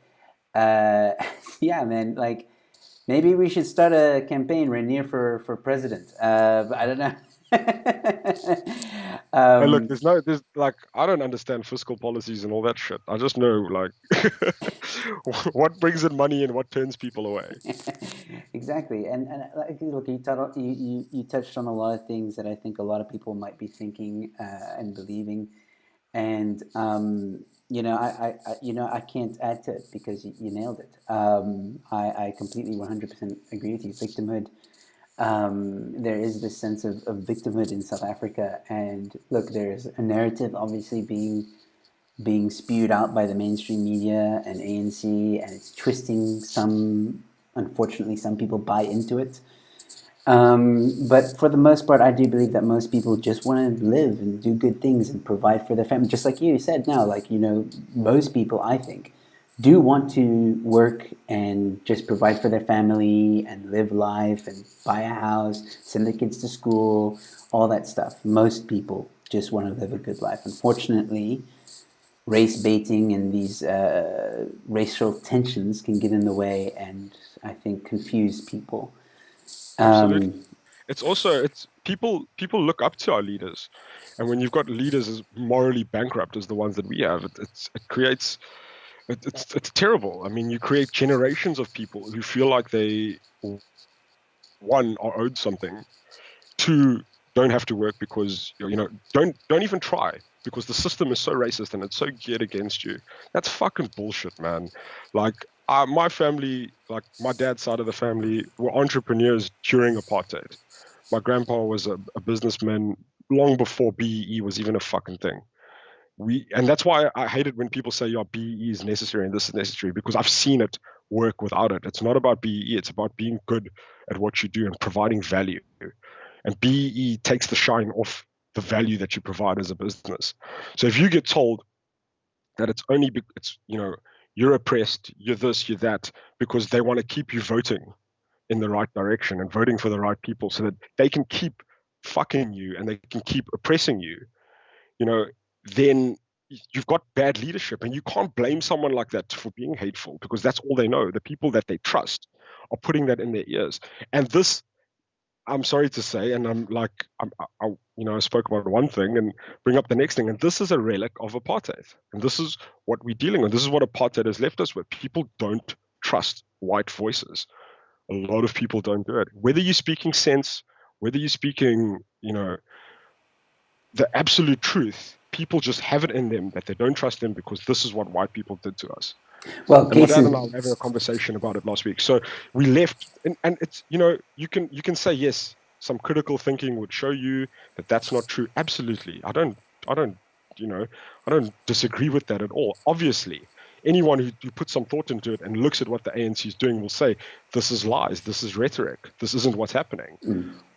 Yeah, man. Like, maybe we should start a campaign, Rayner, for president. I don't know. Hey, look, there's like, I don't understand fiscal policies and all that shit. I just know, like, what brings in money and what turns people away. Exactly, and like, look, you touched on a lot of things that I think a lot of people might be thinking and believing. And I can't add to it because you nailed it. I completely 100% agree with you. Victimhood. There is this sense of victimhood in South Africa, and look, there's a narrative obviously being spewed out by the mainstream media and ANC, and it's twisting some. Unfortunately, some people buy into it. But for the most part, I do believe that most people just want to live and do good things and provide for their family. Just like you said now, like, most people, I think, do want to work and just provide for their family and live life and buy a house, send their kids to school, all that stuff. Most people just want to live a good life. Unfortunately, race baiting and these racial tensions can get in the way and I think confuse people. Absolutely. Um, It's also it's people look up to our leaders, and when you've got leaders as morally bankrupt as the ones that we have, it creates it's terrible. I mean, you create generations of people who feel like they one are owed something, two don't have to work because don't even try because the system is so racist and it's so geared against you. That's fucking bullshit, man. Like my family, like my dad's side of the family, were entrepreneurs during apartheid. My grandpa was a businessman long before BEE was even a fucking thing. And that's why I hate it when people say, yeah, BEE is necessary and this is necessary, because I've seen it work without it. It's not about BEE, it's about being good at what you do and providing value. And BEE takes the shine off the value that you provide as a business. So if you get told that it's only it's you're oppressed, you're this, you're that, because they want to keep you voting in the right direction and voting for the right people so that they can keep fucking you and they can keep oppressing you, you know, then you've got bad leadership, and you can't blame someone like that for being hateful because that's all they know. The people that they trust are putting that in their ears. And this, I'm sorry to say, and I'm like, I spoke about one thing and bring up the next thing, and this is a relic of apartheid, and this is what we're dealing with. This is what apartheid has left us with. People don't trust white voices. A lot of people don't do it. Whether you're speaking sense, whether you're speaking, the absolute truth, people just have it in them that they don't trust them because this is what white people did to us. well, And my dad cases. and I were having a conversation about it last week. So we left, and it's you can say yes, some critical thinking would show you that that's not true. Absolutely, I don't disagree with that at all. Obviously, anyone who puts some thought into it and looks at what the ANC is doing will say this is lies, this is rhetoric, this isn't what's happening.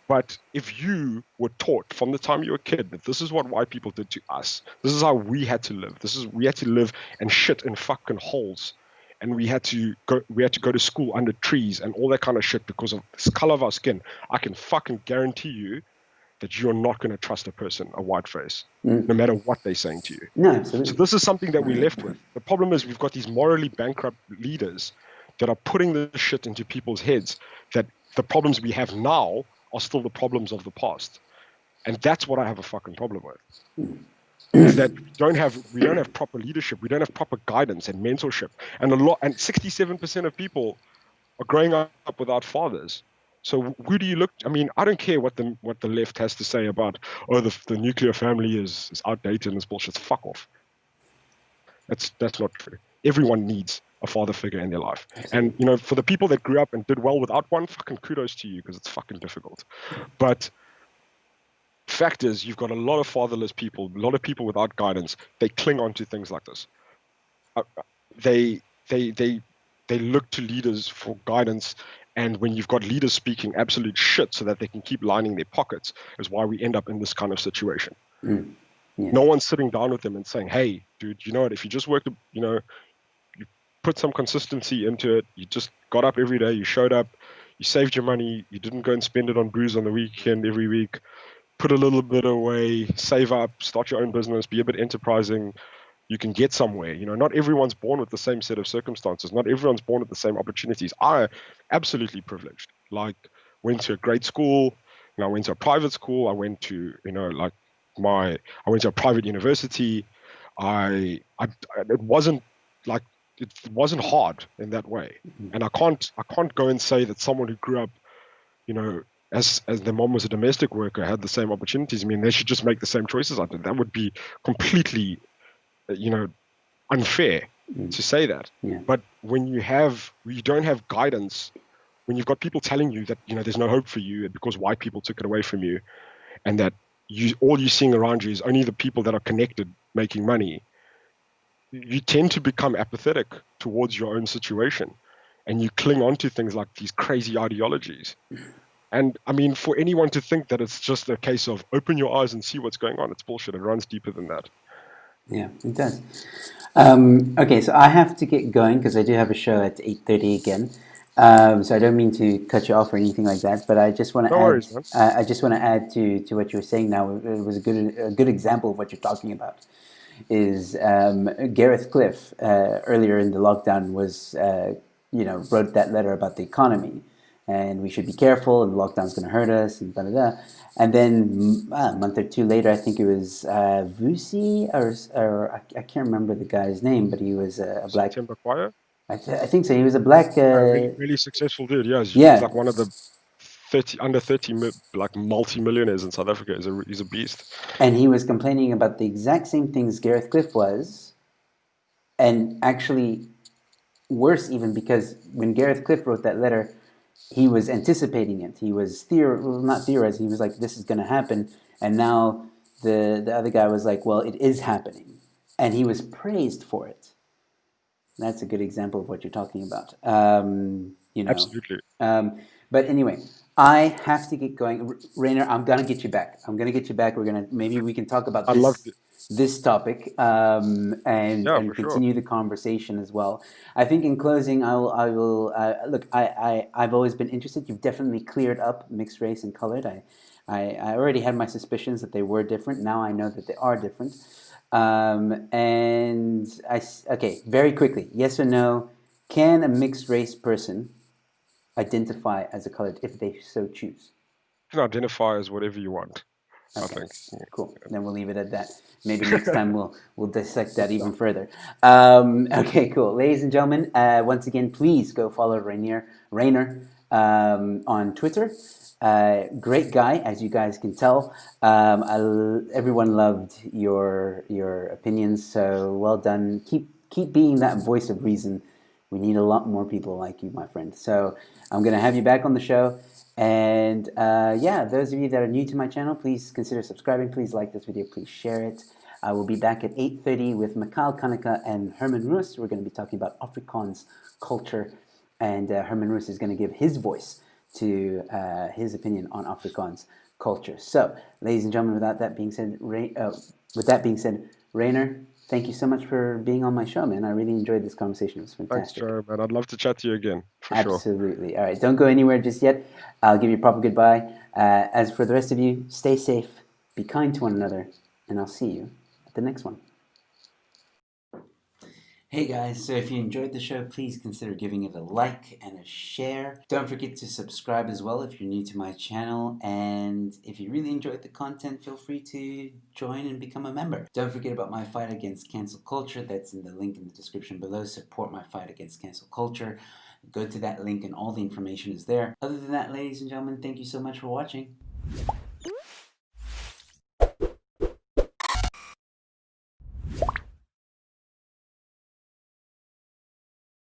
But if you were taught from the time you were a kid that this is what white people did to us, this is how we had to live. We had to live and shit in fucking holes, and we had to go to school under trees and all that kind of shit because of this color of our skin. I can fucking guarantee you that you're not going to trust a person, a white face, no matter what they're saying to you. No, absolutely. So this is something that we're left with. The problem is we've got these morally bankrupt leaders that are putting this shit into people's heads that the problems we have now are still the problems of the past. And that's what I have a fucking problem with. Is that we don't have proper leadership, we don't have proper guidance and mentorship. And 67% of people are growing up without fathers. So who do you look? I mean, I don't care what the left has to say about the nuclear family is outdated and it's bullshit. Fuck off. That's not true. Everyone needs a father figure in their life. And for the people that grew up and did well without one, fucking kudos to you because it's fucking difficult. But fact is, you've got a lot of fatherless people, a lot of people without guidance. They cling on to things like this. They look to leaders for guidance, and when you've got leaders speaking absolute shit so that they can keep lining their pockets, is why we end up in this kind of situation. Yeah. No one's sitting down with them and saying, "Hey, dude, you know what? If you just worked, you put some consistency into it. You just got up every day. You showed up. You saved your money. You didn't go and spend it on booze on the weekend every week. Put a little bit away. Save up. Start your own business. Be a bit enterprising. You can get somewhere. Not everyone's born with the same set of circumstances. Not everyone's born with the same opportunities. I absolutely privileged. Like, went to a great school. I went to a private school. I went to I went to a private university. It wasn't like it wasn't hard in that way. And I can't go and say that someone who grew up, as their mom was a domestic worker, had the same opportunities. I mean, they should just make the same choices I did. That would be completely, unfair to say that. Yeah. But when you don't have guidance, when you've got people telling you that there's no hope for you because white people took it away from you, and that all you're seeing around you is only the people that are connected making money, you tend to become apathetic towards your own situation, and you cling on to things like these crazy ideologies. And I mean, for anyone to think that it's just a case of open your eyes and see what's going on, it's bullshit. It runs deeper than that. Yeah, it does. Okay, so I have to get going because I do have a show at 8:30 again. So I don't mean to cut you off or anything like that, but I just want to No add. worries, man. I just want to add to what you were saying. Now it was a good example of what you're talking about. Is Gareth Cliff earlier in the lockdown was wrote that letter about the economy, and we should be careful, and the lockdown's going to hurt us, and da da da. And then a month or two later, I think it was Vusi, or I can't remember the guy's name, but he was a black. September Choir. I think so. He was a black. A really, really successful dude. Yeah, he's Yeah, like one of the under 30 like multi-millionaires in South Africa. He's a beast. and he was complaining about the exact same things Gareth Cliff was, and actually worse even because when Gareth Cliff wrote that letter, he was anticipating it. He was not theorizing. He was like, "This is going to happen," and now the other guy was like, "Well, it is happening," and he was praised for it. That's a good example of what you're talking about. Absolutely. But anyway, I have to get going. Rayner, I'm gonna get you back. I'm gonna get you back. Maybe we can talk about I love it. this topic Yeah, and for sure. continue the conversation as well. I think in closing, I will look. I've always been interested. You've definitely cleared up mixed race and colored. I already had my suspicions that they were different. Now I know that they are different. Okay, very quickly, yes or no? Can a mixed race person identify as a colored if they so choose? You can identify as whatever you want, I Okay, think. cool. Then we'll leave it at that. Maybe next time we'll dissect that even further. Okay, cool. Ladies and gentlemen, once again, please go follow Rayner on Twitter. Great guy, as you guys can tell. Everyone loved your opinions, so well done. Keep being that voice of reason. We need a lot more people like you, my friend. So I'm gonna have you back on the show. And yeah, those of you that are new to my channel, please consider subscribing. Please like this video. Please share it. I will be back at 8:30 with Mikhail Kanaka and Herman Roos. We're going to be talking about Afrikaans culture, and Herman Roos is going to give his voice to his opinion on Afrikaans culture. So, ladies and gentlemen, with that being said, Rayner, thank you so much for being on my show, man. I really enjoyed this conversation. It was Thanks, fantastic. Joe, man. I'd love to chat to you again, for sure. Absolutely. All right, don't go anywhere just yet. I'll give you a proper goodbye. As for the rest of you, stay safe, be kind to one another, and I'll see you at the next one. Hey guys, so if you enjoyed the show, please consider giving it a like and a share. Don't forget to subscribe as well if you're new to my channel. And if you really enjoyed the content, feel free to join and become a member. Don't forget about my fight against cancel culture. That's in the link in the description below. Support my fight against cancel culture. Go to that link and all the information is there. Other than that, ladies and gentlemen, thank you so much for watching.